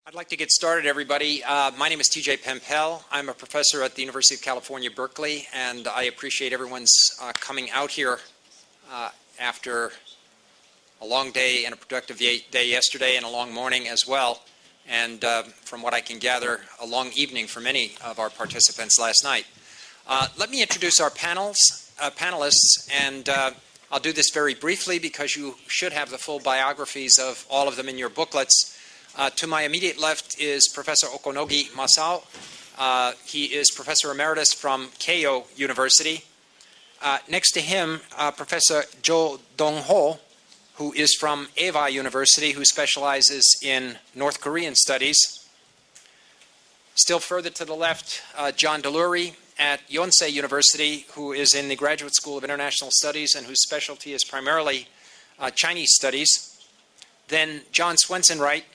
I'd like to get started, everybody. My name is TJ Pempel. I'm a professor at the University of California, Berkeley, and I appreciate everyone's coming out here after a long day and a productive day yesterday and a long morning as well, and from what I can gather, a long evening for many of our participants last night. Let me introduce our panelists, and I'll do this very briefly because you should have the full biographies of all of them in your booklets. To my immediate left is Professor Okonogi Masao. He is Professor Emeritus from Keio University. Next to him, Professor Jo Dong-ho, who is from Eva University, who specializes in North Korean studies. Still further to the left, John Delury at Yonsei University, who is in the Graduate School of International Studies and whose specialty is primarily Chinese studies. Then John Swenson-Wright,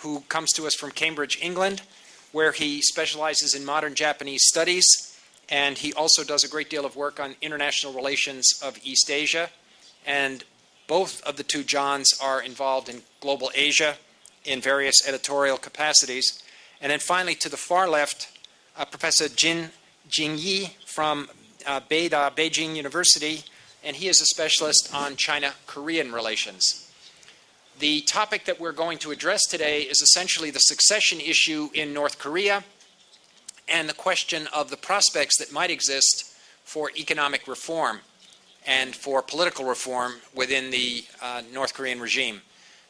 who comes to us from Cambridge, England, where he specializes in modern Japanese studies, and he also does a great deal of work on international relations of East Asia. And both of the two Johns are involved in global Asia in various editorial capacities. And then finally, to the far left, Professor Jin Jingyi from Beida, Beijing University, and he is a specialist on China-Korean relations. The topic that we're going to address today is essentially the succession issue in North Korea and the question of the prospects that might exist for economic reform and for political reform within the North Korean regime.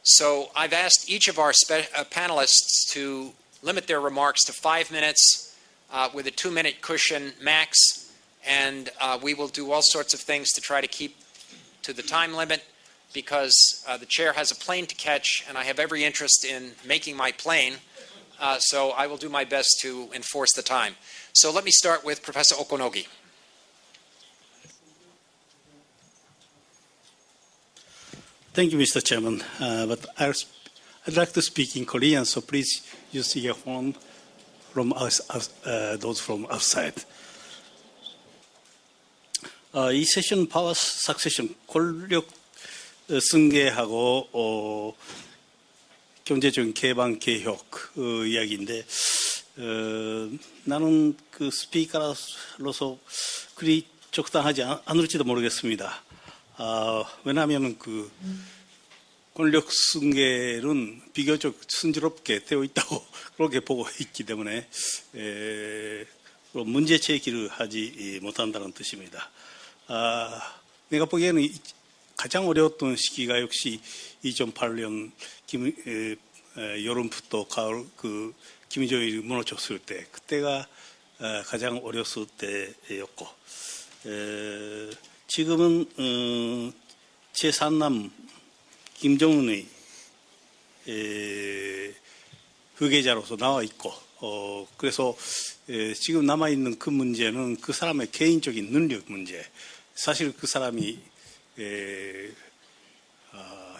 So I've asked each of our panelists to limit their remarks to 5 minutes with a 2-minute cushion max, and we will do all sorts of things to try to keep to the time limit, because the chair has a plane to catch, and I have every interest in making my plane, so I will do my best to enforce the time. So let me start with Professor Okonogi. Thank you, Mr. Chairman. But I'd like to speak in Korean, so please use your phone from those from outside. 이 세션 파워 석세션 권력 승계하고 경제적인 개방 개혁 이야기인데 나는 그 스피커로서 그리 적당하지 않을지도 모르겠습니다. 왜냐하면 그 권력 승계는 비교적 순조롭게 되어 있다고 그렇게 보고 있기 때문에 문제 제기를 하지 못한다는 뜻입니다. 내가 보기에는 가장 어려웠던 시기가 역시 2008년 여름부터 가을 그 김정일이 무너졌을 때, 그때가 가장 어려웠을 때였고, 지금은 제3남 김정은의 후계자로서 나와 있고, 그래서 지금 남아있는 그 문제는 그 사람의 개인적인 능력 문제, 사실 그 사람이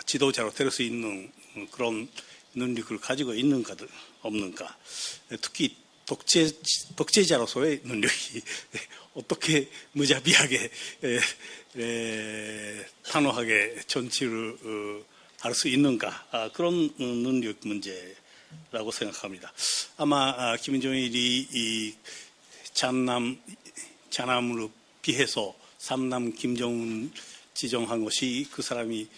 지도자로 될 수 있는 그런 능력을 가지고 있는가 없는가, 특히 독재자로서의 능력이 어떻게 무자비하게 단호하게 정치를 할 수 있는가, 그런 능력 문제라고 생각합니다. 아마 김정일이 이 장남으로 비해서 3남 김정은 지정한 것이 그 사람이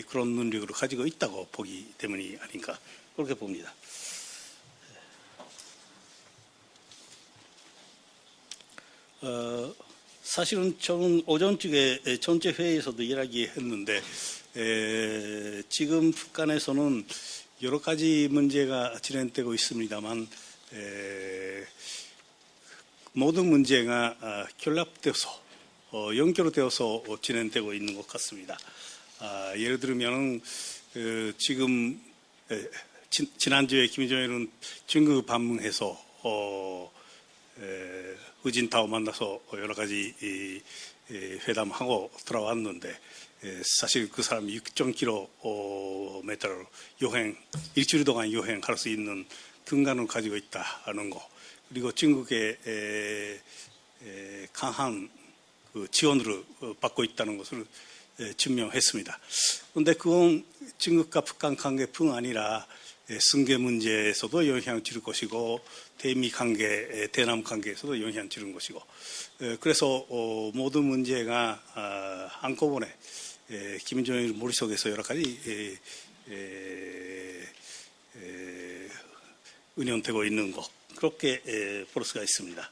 그런 능력을 가지고 있다고 보기 때문이 아닌가, 그렇게 봅니다. 사실은 저는 오전쪽에 전체 회의에서도 이야기했는데 지금 북한에서는 여러 가지 문제가 진행되고 있습니다만 모든 문제가 결합돼서 연결되어서 진행되고 있는 것 같습니다. 예를 들면 지금 지난주에 김정일은 중국 방문해서 후진타오 만나서 여러 가지 회담하고 돌아왔는데, 사실 그 사람이 6.km를 일주일 동안 여행할 수 있는 등간을 가지고 있다는 거, 그리고 중국의 강한 그 지원을 받고 있다는 것을 증명했습니다. 그런데 그건 중국과 북한 관계뿐 아니라 승계 문제에서도 영향을 줄 것이고 대미 관계, 대남 관계에서도 영향을 주는 것이고 그래서 모든 문제가 한꺼번에 김정일 머릿속에서 여러 가지 운영되고 있는 것 그렇게 볼 수가 있습니다.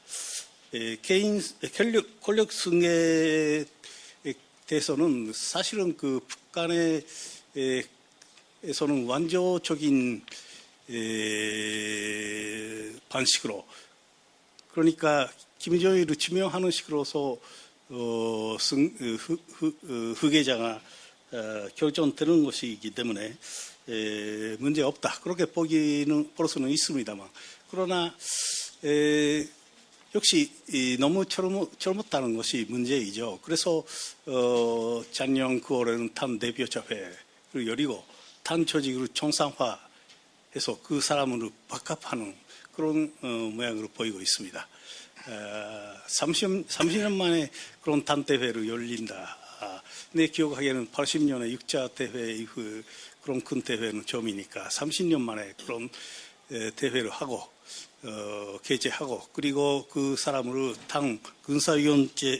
개인 권력 승계에 대해서는 사실은 그 북한에서는 완조적인 방식으로 그러니까 김정일을 지명하는 식으로서 후계자가 결정되는 것이기 때문에 문제 없다 그렇게 볼 수는 있습니다만 그러나 역시 너무 젊었다는 것이 문제이죠. 그래서 작년 9월에는 탄 대표자회를 열리고 탄 조직을 정상화해서 그 사람으로 박합하는 그런 모양으로 보이고 있습니다. 30년 만에 그런 단대회를 열린다. 내 기억하기에는 80년에 6차 대회 이후 그런 큰 대회는 처음이니까 30년 만에 그런 대회를 하고 개최하고 그리고 그 사람으로 당 군사위원회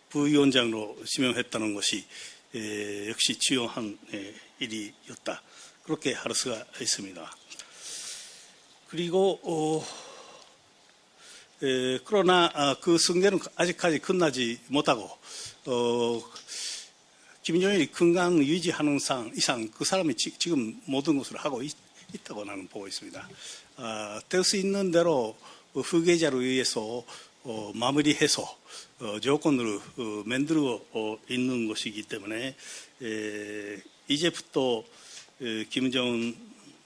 부위원장으로 지명했다는 것이 역시 중요한 일이었다. 그렇게 할 수가 있습니다. 그리고 그러나 그 승계는 아직까지 끝나지 못하고 김정일이 건강 유지하는 이상 그 사람이 지금 모든 것을 하고 있다고 나는 보고 있습니다. 될 수 있는 대로 후계자를 위해서 마무리해서 조건으로 만들어 있는 것이기 때문에 이제부터 김정은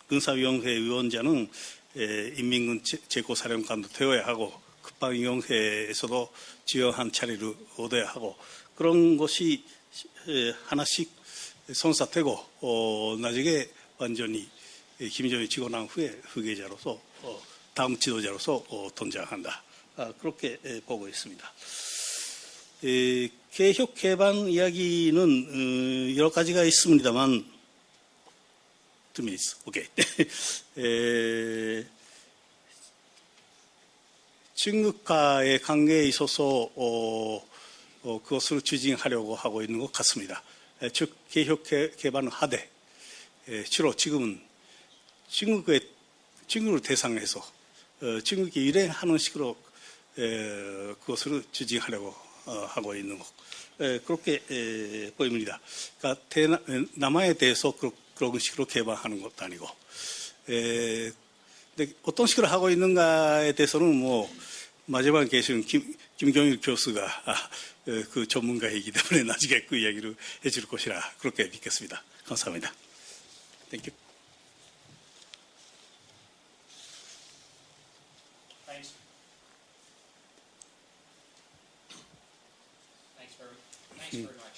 군사위원회 위원장은 인민군 최고사령관도 되어야 하고 국방위원회에서도 지명한 자리를 얻어야 하고 그런 것이 하나씩 성사되고 나중에 완전히 김정일이 지고 난 후에 후계자로서 다음 지도자로서 등장한다. 그렇게 보고 있습니다. 개혁 개방 이야기는 여러 가지가 있습니다만 2 minutes. 오케이. 중국과의 관계에 있어서 그것을 추진하려고 하고 있는 것 같습니다. 즉 개혁 개방을 하되 주로 지금은 중국을 대상해서 중국이 일행하는 식으로 그것을 추진하려고 하고 있는 것 그렇게 보입니다. 그러니까 남한에 대해서 그런 식으로 개방하는 것도 아니고 근데 어떤 식으로 하고 있는가에 대해서는 뭐 마지막에 계시는 김경일 교수가 그 전문가이기 때문에 나중에 그 이야기를 해줄 것이라 그렇게 믿겠습니다. 감사합니다. Thank you. Thanks very much.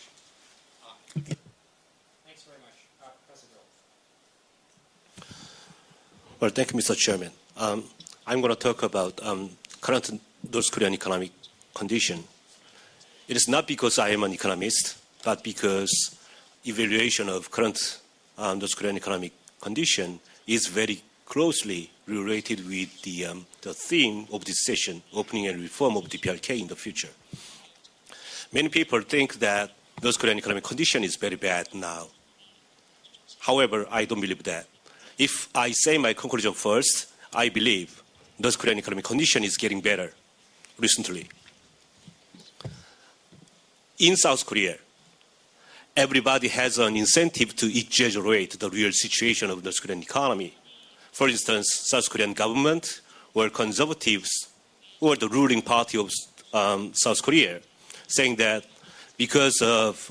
Thanks very much. Professor Bill. Well, thank you, Mr. Chairman. I'm going to talk about current North Korean economic condition. It is not because I am an economist, but because evaluation of current North Korean economic condition is very closely related with the theme of this session, opening and reform of DPRK in the future. Many people think that North Korean economic condition is very bad now. However, I don't believe that. If I say my conclusion first, I believe North Korean economic condition is getting better recently. In South Korea, everybody has an incentive to exaggerate the real situation of North Korean economy. For instance, South Korean government or conservatives or the ruling party of South Korea saying that because of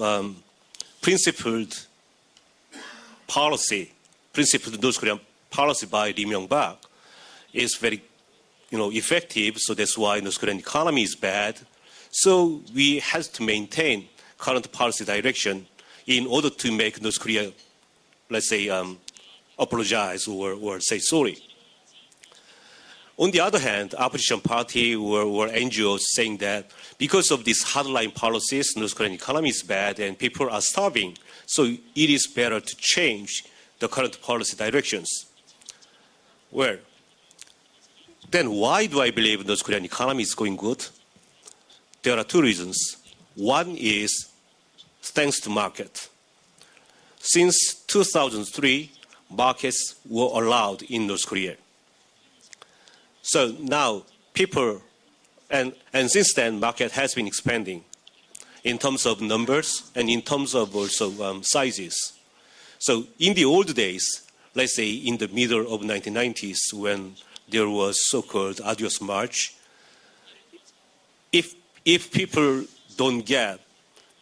principled North Korean policy by Lee Myung-bak is very, effective. So that's why North Korean economy is bad. So we have to maintain current policy direction in order to make North Korea, let's say, apologize or say sorry. On the other hand, opposition party or NGOs saying that because of these hardline policies, North Korean economy is bad and people are starving, so it is better to change the current policy directions. Well, then why do I believe North Korean economy is going good? There are two reasons. One is thanks to market. Since 2003, markets were allowed in North Korea. So now people, and since then, market has been expanding in terms of numbers and in terms of also sizes. So in the old days, let's say in the middle of 1990s when there was so-called Adios March, if people don't get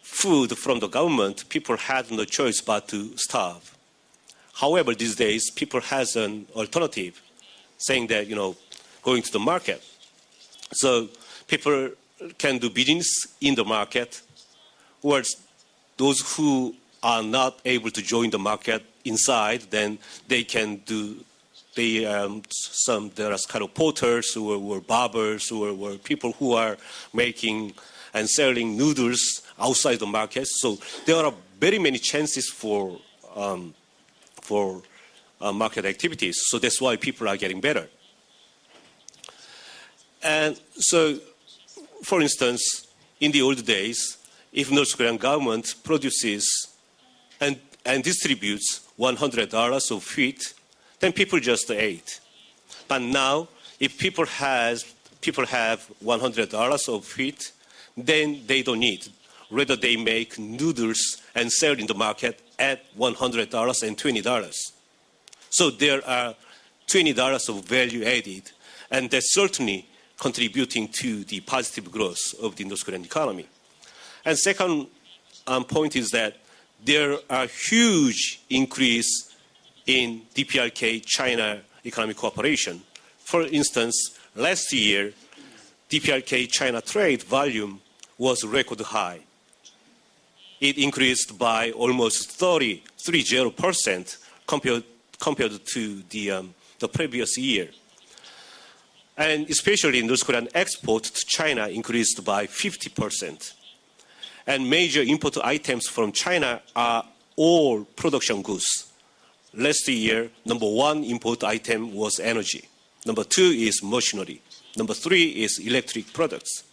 food from the government, people had no choice but to starve. However, these days, people has an alternative, saying that, going to the market. So people can do business in the market, whereas those who are not able to join the market inside, then they can do, there are kind of porters or barbers or people who are making and selling noodles outside the market. So there are very many chances for market activities. So that's why people are getting better. And so, for instance, in the old days, if North Korean government produces and distributes $100 of wheat, then people just ate. But now, if people have $100 of wheat, then they don't eat. Rather, they make noodles and sell in the market at $100 and $20. So there are $20 of value added, and that's certainly contributing to the positive growth of the North Korean economy. And second point is that there are huge increase in DPRK-China economic cooperation. For instance, last year, DPRK-China trade volume was record high. It increased by almost 30% compared to the previous year. And especially North Korean export to China increased by 50%. And major import items from China are all production goods. Last year, number one import item was energy. Number two is machinery. Number three is electric products.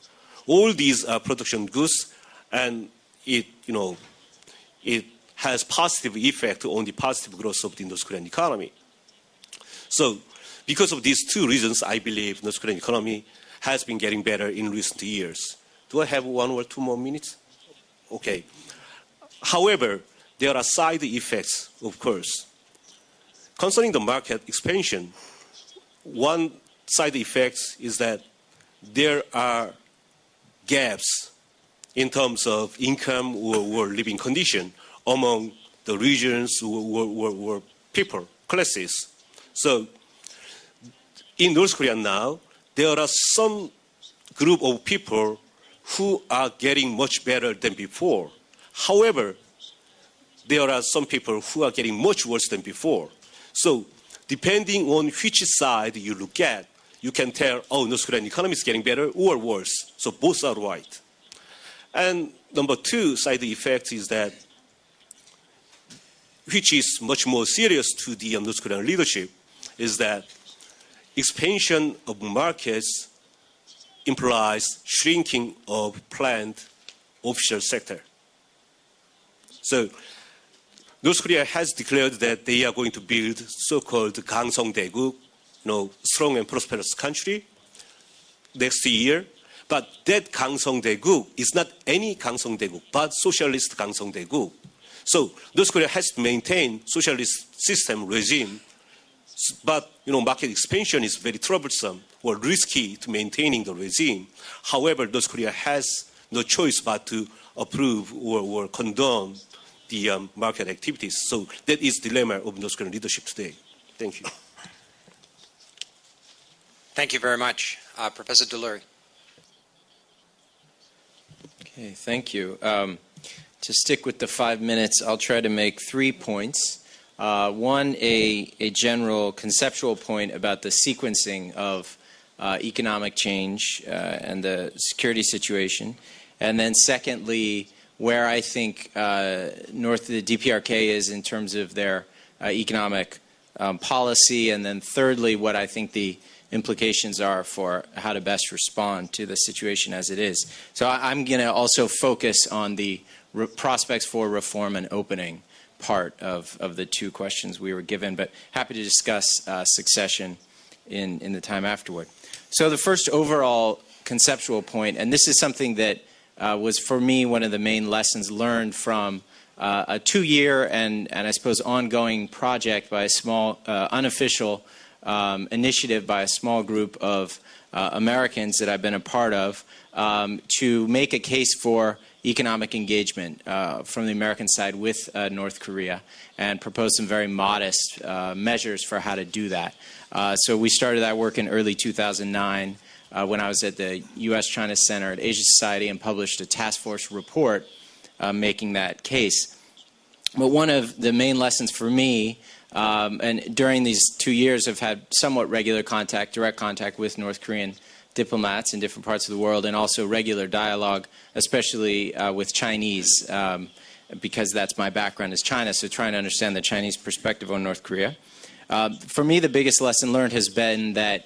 All these are production goods, and it has positive effect on the positive growth of the North Korean economy. So, because of these two reasons, I believe North Korean economy has been getting better in recent years. Do I have 1 or 2 more minutes? Okay. However, there are side effects, of course. Concerning the market expansion, one side effect is that there are gaps in terms of income or living condition among the regions or people, classes. So in North Korea now, there are some group of people who are getting much better than before. However, there are some people who are getting much worse than before. So depending on which side you look at, you can tell, oh, North Korean economy is getting better or worse. So both are right. And number two side effect is that, which is much more serious to the North Korean leadership, is that expansion of markets implies shrinking of planned official sector. So North Korea has declared that they are going to build so-called Gangsong-daegu, strong and prosperous country next year. But that Gangsong-daegu is not any Gangsong-daegu, but socialist Gangsong-daegu. So North Korea has to maintain socialist system regime, but market expansion is very troublesome or risky to maintaining the regime. However, North Korea has no choice but to approve or condone the market activities. So that is the dilemma of North Korean leadership today. Thank you. Thank you very much. Professor Delury. Okay, thank you. To stick with the 5 minutes, I'll try to make 3 points. One, a general conceptual point about the sequencing of economic change and the security situation. And then secondly, where I think the DPRK is in terms of their economic policy, and then thirdly, what I think the implications are for how to best respond to the situation as it is. So I'm going to also focus on the prospects for reform and opening part of the two questions we were given, but happy to discuss succession in the time afterward. So the first overall conceptual point, and this is something that was for me one of the main lessons learned from a 2-year and I suppose ongoing project by a small unofficial initiative by a small group of Americans that I've been a part of to make a case for economic engagement from the American side with North Korea and propose some very modest measures for how to do that. So we started that work in early 2009 when I was at the U.S.-China Center at Asia Society and published a task force report making that case. But one of the main lessons for me, and during these 2 years I've had somewhat regular contact, direct contact with North Korean diplomats in different parts of the world, and also regular dialogue, especially with Chinese, because that's my background is China, so trying to understand the Chinese perspective on North Korea. For me, the biggest lesson learned has been that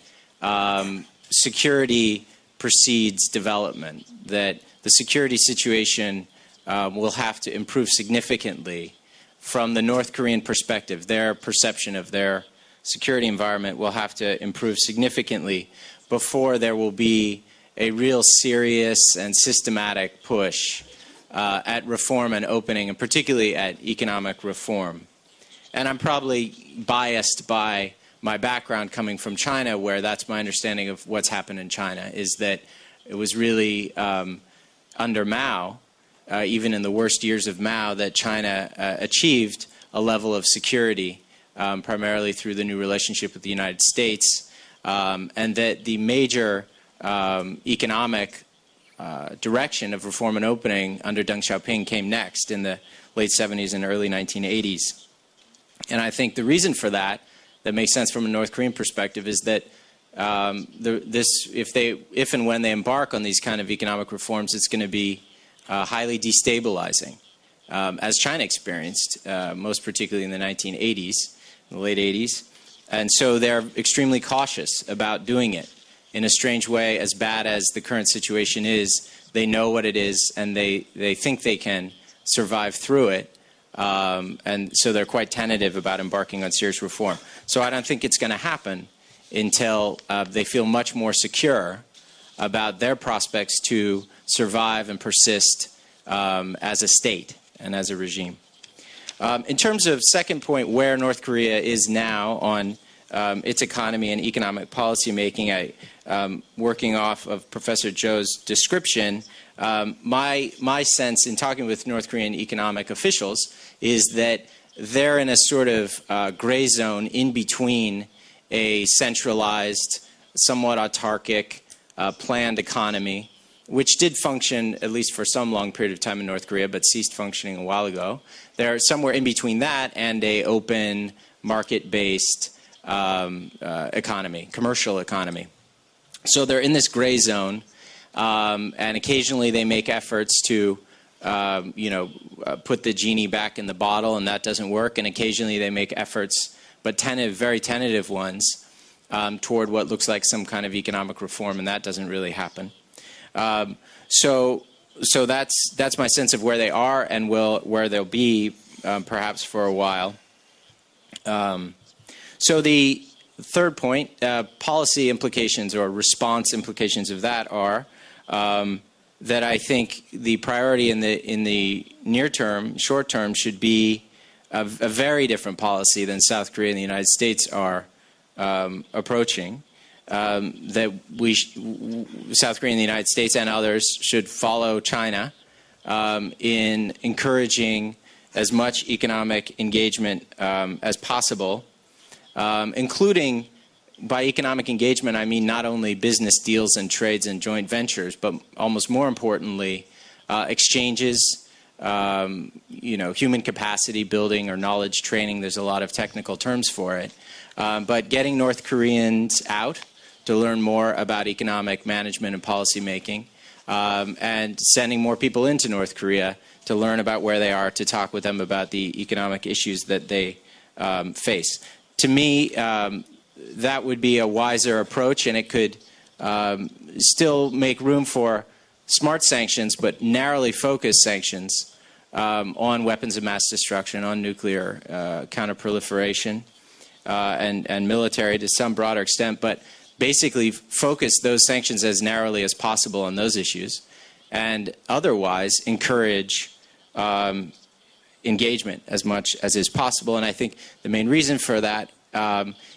security precedes development, that the security situation will have to improve significantly from the North Korean perspective. Their perception of their security environment will have to improve significantly before there will be a real serious and systematic push at reform and opening, and particularly at economic reform. And I'm probably biased by my background coming from China, where that's my understanding of what's happened in China, is that it was really under Mao, even in the worst years of Mao, that China achieved a level of security, primarily through the new relationship with the United States, and that the major economic direction of reform and opening under Deng Xiaoping came next in the late 70s and early 1980s. And I think the reason for that makes sense from a North Korean perspective, is that if and when they embark on these kind of economic reforms, it's going to be highly destabilizing, as China experienced, most particularly in the 1980s, in the late 80s. And so they're extremely cautious about doing it. In a strange way, as bad as the current situation is, they know what it is, and they think they can survive through it. And so they're quite tentative about embarking on serious reform. So I don't think it's going to happen until they feel much more secure about their prospects to survive and persist as a state and as a regime. In terms of second point, where North Korea is now on its economy and economic policy making, working off of Professor Zhou's description, my sense in talking with North Korean economic officials is that they're in a sort of gray zone in between a centralized, somewhat autarkic, planned economy, which did function at least for some long period of time in North Korea, but ceased functioning a while ago. They're somewhere in between that and a open, market-based economy, commercial economy. So they're in this gray zone, and occasionally they make efforts to, put the genie back in the bottle, and that doesn't work. And occasionally they make efforts, but very tentative ones, toward what looks like some kind of economic reform, and that doesn't really happen. So that's my sense of where they are and where they'll be, perhaps for a while. So the third point, policy implications or response implications of that are that I think the priority in the near term, short term, should be a very different policy than South Korea and the United States are approaching. That South Korea and the United States and others should follow China in encouraging as much economic engagement as possible, including, by economic engagement, I mean not only business deals and trades and joint ventures, but almost more importantly, exchanges, human capacity building or knowledge training. There's a lot of technical terms for it. But getting North Koreans out to learn more about economic management and policy making, and sending more people into North Korea to learn about where they are, to talk with them about the economic issues that they face. To me, that would be a wiser approach, and it could still make room for smart sanctions, but narrowly focused sanctions on weapons of mass destruction, on nuclear counterproliferation, and military to some broader extent, but basically focus those sanctions as narrowly as possible on those issues, and otherwise encourage engagement as much as is possible. And I think the main reason for that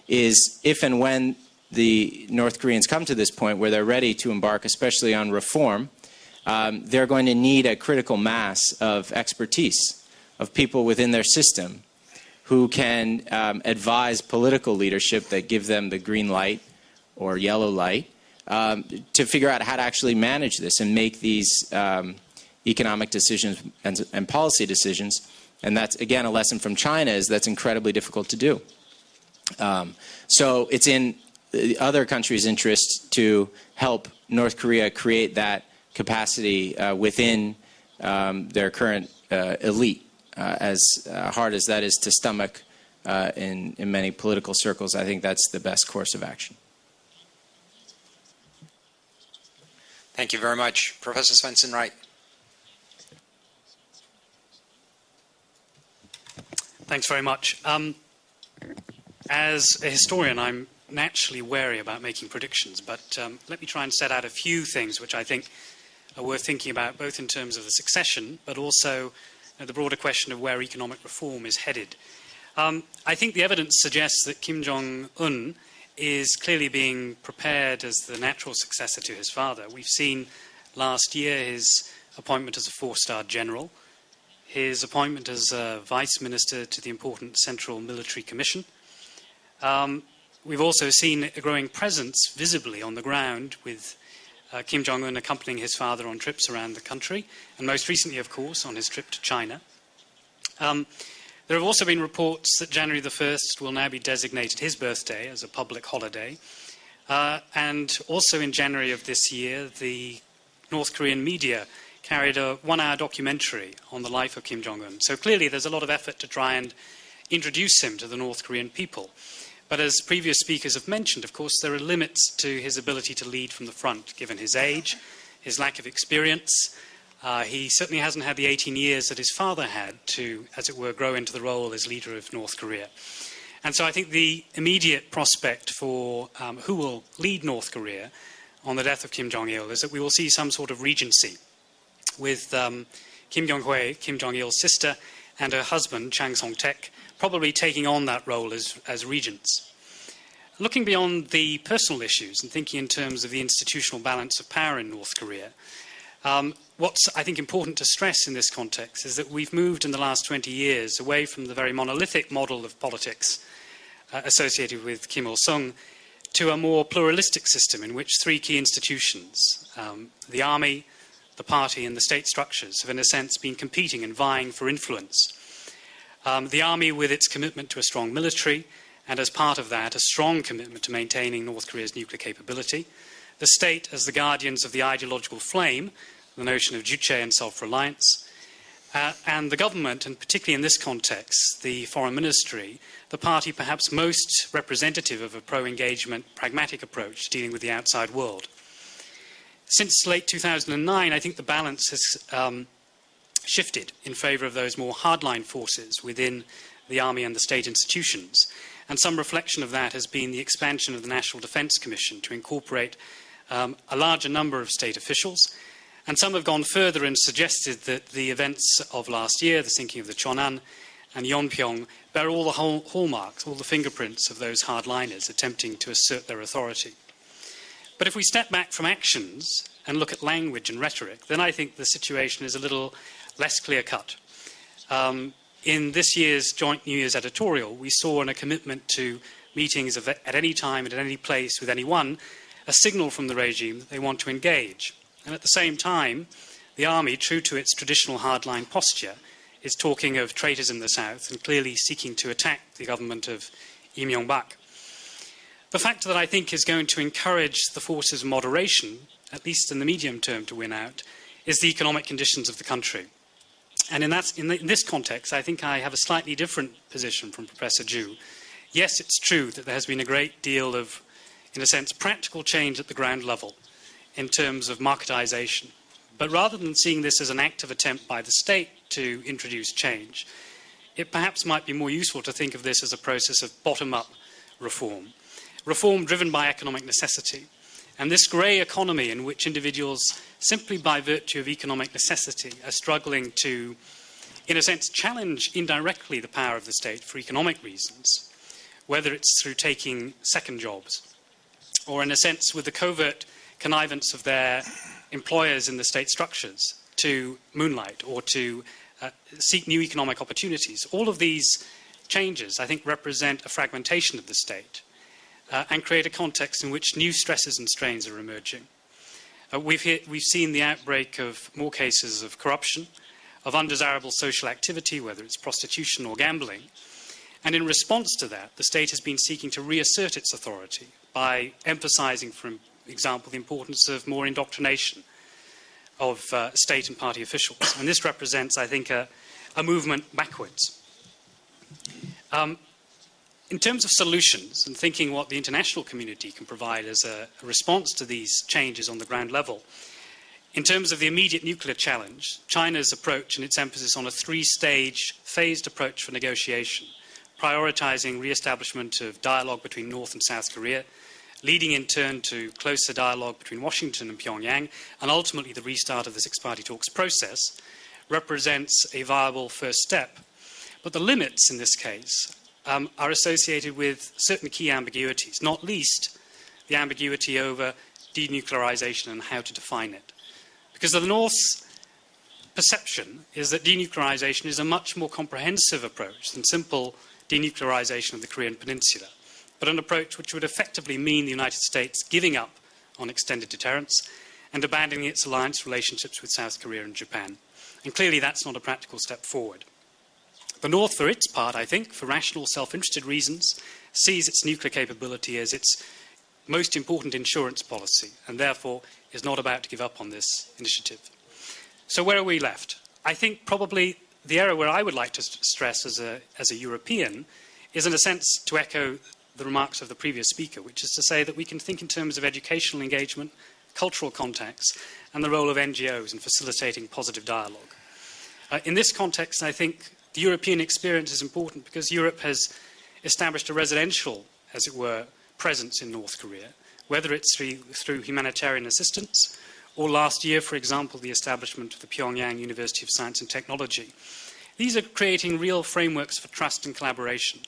is if and when the North Koreans come to this point where they're ready to embark, especially on reform, they're going to need a critical mass of expertise, of people within their system who can advise political leadership that give them the green light or yellow light to figure out how to actually manage this and make these economic decisions and policy decisions. And that's, again, a lesson from China is that's incredibly difficult to do. So it's in the other countries' interest to help North Korea create that capacity within their current elite. As hard as that is to stomach in many political circles, I think that's the best course of action. Thank you very much. Professor Svensson-Wright. Thanks very much. As a historian, I'm naturally wary about making predictions, but let me try and set out a few things which I think are worth thinking about, both in terms of the succession, but also the broader question of where economic reform is headed. I think the evidence suggests that Kim Jong-un is clearly being prepared as the natural successor to his father. We've seen last year his appointment as a four-star general, his appointment as a vice minister to the important Central Military Commission. We've also seen a growing presence visibly on the ground with Kim Jong-un accompanying his father on trips around the country, and most recently, of course, on his trip to China. There have also been reports that January the 1st will now be designated his birthday as a public holiday. And also in January of this year, the North Korean media carried a one-hour documentary on the life of Kim Jong-un. So clearly there's a lot of effort to try and introduce him to the North Korean people. But as previous speakers have mentioned, of course, there are limits to his ability to lead from the front, given his age, his lack of experience. He certainly hasn't had the 18 years that his father had to, as it were, grow into the role as leader of North Korea. And so I think the immediate prospect for who will lead North Korea on the death of Kim Jong-il is that we will see some sort of regency with Kim Jong-hwe, Kim Jong-il's sister, and her husband, Chang Song-taek, probably taking on that role as regents. Looking beyond the personal issues and thinking in terms of the institutional balance of power in North Korea, what's, I think, important to stress in this context is that we've moved in the last 20 years away from the very monolithic model of politics associated with Kim Il-sung to a more pluralistic system in which three key institutions, the army, the party and the state structures, have in a sense been competing and vying for influence. The army with its commitment to a strong military, and as part of that, a strong commitment to maintaining North Korea's nuclear capability. The state as the guardians of the ideological flame, the notion of juche and self-reliance. And the government, and particularly in this context, the foreign ministry, the party perhaps most representative of a pro-engagement, pragmatic approach to dealing with the outside world. Since late 2009, I think the balance has shifted in favour of those more hardline forces within the army and the state institutions. And some reflection of that has been the expansion of the National Defence Commission to incorporate a larger number of state officials. And some have gone further and suggested that the events of last year, the sinking of the Cheonan and Yeonpyeong, bear all the hallmarks, all the fingerprints of those hardliners attempting to assert their authority. But if we step back from actions and look at language and rhetoric, then I think the situation is a little less clear-cut. In this year's joint New Year's editorial, we saw in a commitment to meetings at any time and at any place with anyone, a signal from the regime that they want to engage. And at the same time, the army, true to its traditional hardline posture, is talking of traitors in the south and clearly seeking to attack the government of Lee Myung-bak. The factor that I think is going to encourage the forces of moderation, at least in the medium term, to win out, is the economic conditions of the country. And in this context, I think I have a slightly different position from Professor Zhu. Yes, it's true that there has been a great deal of, in a sense, practical change at the ground level in terms of marketization. But rather than seeing this as an active attempt by the state to introduce change, it perhaps might be more useful to think of this as a process of bottom-up reform, reform driven by economic necessity. And this grey economy in which individuals, simply by virtue of economic necessity, are struggling to, in a sense, challenge indirectly the power of the state for economic reasons, whether it's through taking second jobs, or in a sense with the covert connivance of their employers in the state structures to moonlight or to seek new economic opportunities. All of these changes, I think, represent a fragmentation of the state and create a context in which new stresses and strains are emerging. We've seen the outbreak of more cases of corruption, of undesirable social activity, whether it's prostitution or gambling. And in response to that, the state has been seeking to reassert its authority by emphasizing, for example, the importance of more indoctrination of state and party officials. And this represents, I think, a movement backwards. In terms of solutions and thinking what the international community can provide as a response to these changes on the ground level, in terms of the immediate nuclear challenge, China's approach and its emphasis on a three-stage phased approach for negotiation, prioritizing re-establishment of dialogue between North and South Korea, leading in turn to closer dialogue between Washington and Pyongyang, and ultimately the restart of the six-party talks process, represents a viable first step. But the limits in this case are associated with certain key ambiguities, not least the ambiguity over denuclearization and how to define it. Because the North's perception is that denuclearization is a much more comprehensive approach than simple denuclearization of the Korean Peninsula, but an approach which would effectively mean the United States giving up on extended deterrence and abandoning its alliance relationships with South Korea and Japan. And clearly that's not a practical step forward. The North, for its part, I think, for rational, self-interested reasons, sees its nuclear capability as its most important insurance policy, and therefore is not about to give up on this initiative. So where are we left? I think probably the area where I would like to stress as a European is, in a sense, to echo the remarks of the previous speaker, which is to say that we can think in terms of educational engagement, cultural contacts, and the role of NGOs in facilitating positive dialogue. In this context, I think the European experience is important because Europe has established a residential, as it were, presence in North Korea, whether it's through humanitarian assistance or last year, for example, the establishment of the Pyongyang University of Science and Technology. These are creating real frameworks for trust and collaboration.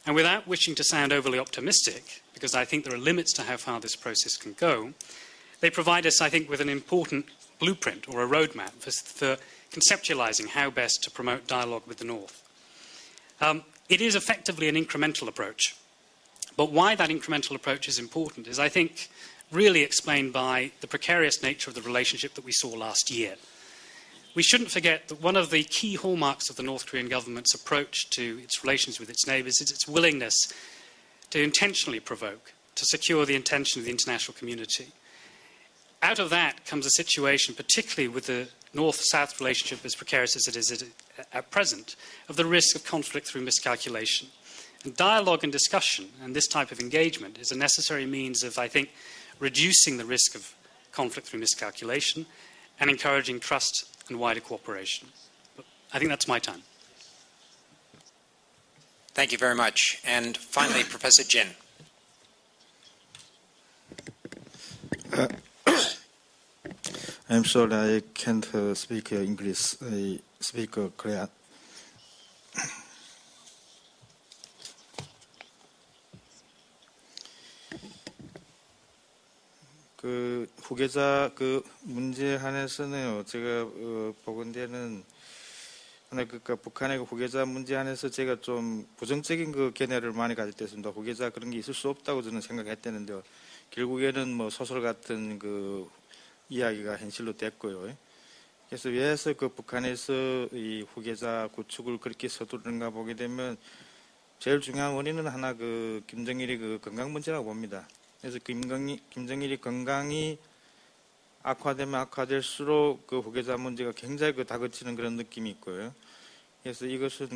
And without wishing to sound overly optimistic, because I think there are limits to how far this process can go, they provide us, I think, with an important blueprint or a roadmap for conceptualizing how best to promote dialogue with the North. It is effectively an incremental approach. But why that incremental approach is important is, I think, really explained by the precarious nature of the relationship that we saw last year. We shouldn't forget that one of the key hallmarks of the North Korean government's approach to its relations with its neighbours is its willingness to intentionally provoke, to secure the attention of the international community. Out of that comes a situation, particularly with the North-South relationship as precarious as it is at present, of the risk of conflict through miscalculation. And dialogue and discussion and this type of engagement is a necessary means of, I think, reducing the risk of conflict through miscalculation and encouraging trust and wider cooperation. But I think that's my time. Thank you very much. And finally, Professor Jin. I'm sorry I can't speak English. I speak Korean. 그 후계자 그 문제에 한해서는요, 제가 보건대는 그러니까 북한의 그 후계자 문제 안에서 제가 좀 부정적인 그 견해를 많이 가질 때 있습니다. 후계자 그런 게 있을 수 없다고 저는 생각했대는데요. 결국에는 뭐 소설 같은 그 이야기가 현실로 됐고요. 그래서 왜서 그 북한에서 이 후계자 구축을 그렇게 서두르는가 보게 되면 제일 중요한 원인은 하나 그 김정일이 그 건강 문제라고 봅니다. 그래서 김정일이 건강이 악화되면 악화될수록 그 후계자 문제가 굉장히 그 다그치는 그런 느낌이 있고요. 그래서 이것은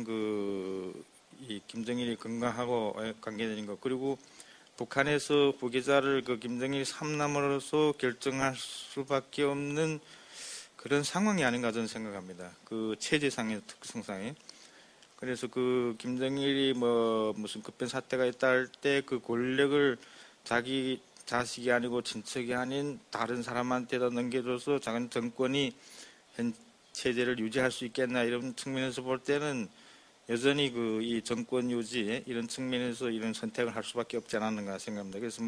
이 김정일이 건강하고 관계되는 것, 그리고 북한에서 후계자를 그 김정일 3남으로서 결정할 수밖에 없는 그런 상황이 아닌가 저는 생각합니다. 그 체제상의 특성상에. 그래서 그 김정일이 무슨 급변 사태가 있다 할 때 그 권력을 자기 자식이 아니고 친척이 아닌 다른 사람한테다 넘겨줘서 작은 정권이 현 체제를 유지할 수 있겠나 이런 측면에서 볼 때는 여전히 이 정권 유지 이런 측면에서 이런 선택을 할 수밖에 없지 않았는가 생각합니다. 그래서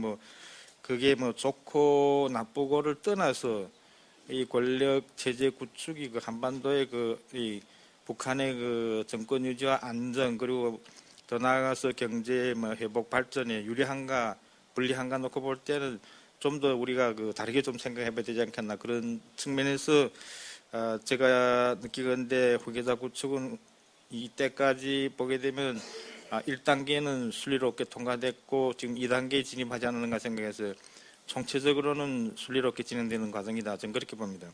그게 좋고 나쁘고를 떠나서 이 권력 체제 구축이 그 한반도의 이 북한의 그 정권 유지와 안정 그리고 더 나아가서 경제 회복 발전에 유리한가 불리한가 놓고 볼 때는 좀 더 우리가 다르게 좀 생각해봐야 되지 않겠나 그런 측면에서 제가 느끼건대 후계자 구축은 이때까지 보게 되면 1단계는 순리롭게 통과됐고 지금 2단계에 진입하지 않는가 생각해서 총체적으로는 순리롭게 진행되는 과정이다. 저는 그렇게 봅니다.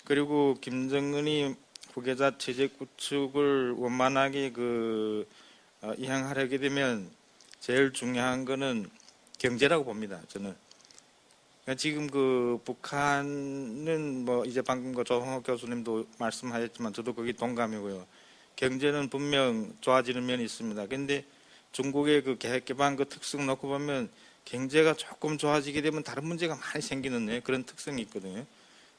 그리고 김정은이 후계자 체제 구축을 원만하게 이행하려게 되면 제일 중요한 거는 경제라고 봅니다. 저는. 그러니까 지금 북한은 이제 방금 조홍호 교수님도 말씀하셨지만 저도 거기 동감이고요. 경제는 분명 좋아지는 면이 있습니다. 그런데 중국의 계획개방 특성 놓고 보면 경제가 조금 좋아지게 되면 다른 문제가 많이 생기는 그런 특성이 있거든요.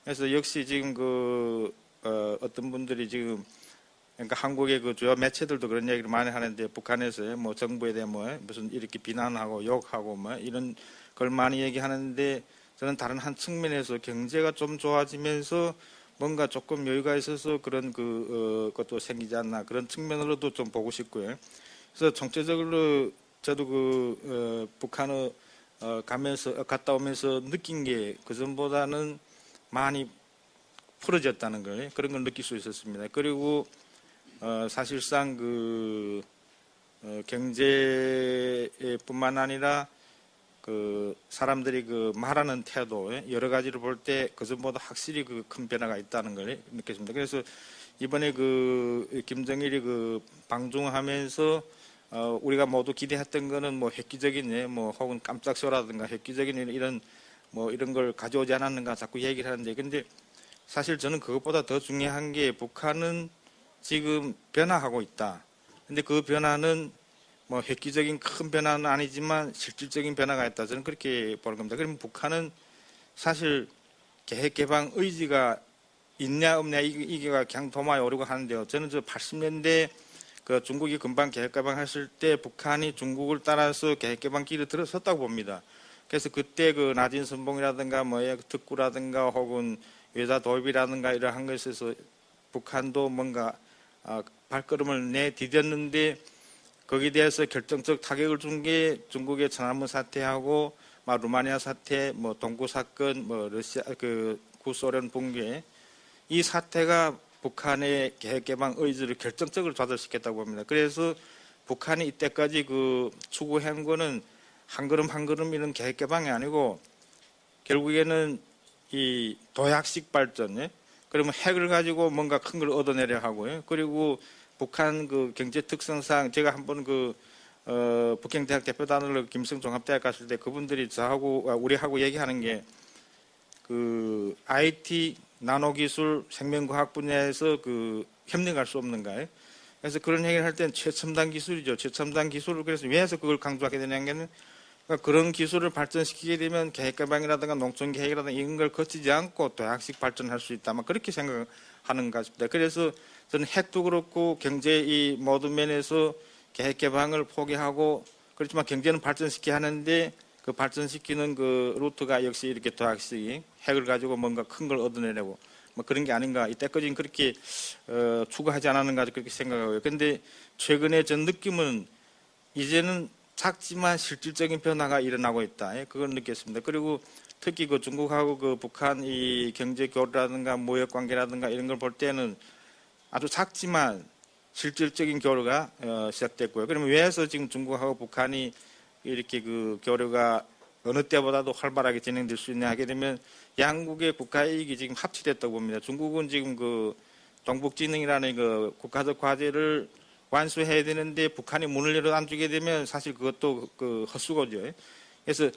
그래서 역시 지금 어떤 분들이 지금 그러니까 한국의 주요 매체들도 그런 얘기를 많이 하는데 북한에서 정부에 대해 무슨 이렇게 비난하고 욕하고 이런 걸 많이 얘기하는데 저는 다른 한 측면에서 경제가 좀 좋아지면서 뭔가 조금 여유가 있어서 그런 것도 생기지 않나 그런 측면으로도 좀 보고 싶고요. 그래서 총체적으로 저도 북한을 갔다 오면서 느낀 게 그전보다는 많이 풀어졌다는 걸 그런 걸 느낄 수 있었습니다. 그리고 사실상 경제뿐만 아니라 사람들이 말하는 태도 여러 가지를 볼 때 그전보다 확실히 큰 변화가 있다는 걸 느꼈습니다. 그래서 이번에 김정일이 방중하면서 우리가 모두 기대했던 거는 획기적인 혹은 깜짝 쇼라든가 획기적인 이런 걸 가져오지 않았는가 자꾸 얘기를 하는데 근데 사실 저는 그것보다 더 중요한 게 북한은 지금 변화하고 있다. 근데 그 변화는 획기적인 큰 변화는 아니지만 실질적인 변화가 있다. 저는 그렇게 보는 겁니다. 그러면 북한은 사실 계획 개방 의지가 있냐 없냐 이게 그냥 도마에 오르고 하는데요. 저는 80년대 중국이 금방 계획 개방했을 때 북한이 중국을 따라서 계획 개방 길을 들어섰다고 봅니다. 그래서 그때 나진 선봉이라든가 특구라든가 혹은 외자 도입이라든가 이러한 것에서 북한도 뭔가 발걸음을 내디뎠는데 거기에 대해서 결정적 타격을 준 게 중국의 천안문 사태하고 루마니아 사태, 동구 사건, 러시아 구소련 붕괴 이 사태가 북한의 계획 개방 의지를 결정적으로 좌절시켰다고 봅니다. 그래서 북한이 이때까지 추구한 거는 한 걸음 한 걸음 이런 계획 개방이 아니고 결국에는 이 도약식 발전, 그러면 핵을 가지고 뭔가 큰 걸 얻어내려 하고요. 그리고 북한 경제 특성상 제가 한번 북경대학 대표단으로 김성종합대학 갔을 때 그분들이 우리하고 얘기하는 게 IT, 나노기술, 생명과학 분야에서 협력할 수 없는가요? 그래서 그런 얘기를 할 때는 최첨단 기술이죠. 최첨단 기술을 그래서 왜 해서 그걸 강조하게 되냐면 그러니까 그런 기술을 발전시키게 되면 계획개방이라든가 농촌계획이라든가 이런 걸 거치지 않고 도약식 발전할 수 있다. 그렇게 생각하는 것 같습니다. 그래서 저는 핵도 그렇고 경제 이 모든 면에서 계획개방을 포기하고 그렇지만 경제는 발전시켜야 하는데 발전시키는 루트가 역시 이렇게 도약식 핵을 가지고 뭔가 큰 걸 얻어내려고 그런 게 아닌가. 이때까지는 그렇게 추구하지 않았는가 그렇게 생각하고요. 그런데 최근에 전 느낌은 이제는 작지만 실질적인 변화가 일어나고 있다. 그걸 느꼈습니다. 그리고 특히 중국하고 북한 이 경제 교류라든가 무역 관계라든가 이런 걸 볼 때는 아주 작지만 실질적인 교류가 시작됐고요. 그러면 왜 해서 지금 중국하고 북한이 이렇게 교류가 어느 때보다도 활발하게 진행될 수 있냐 하게 되면 양국의 국가 이익이 지금 합치됐다고 봅니다. 중국은 지금 그 동북진흥이라는 그 국가적 과제를 완수해야 되는데 북한이 문을 열어 안 주게 되면 사실 그것도 그 헛수고죠. 그래서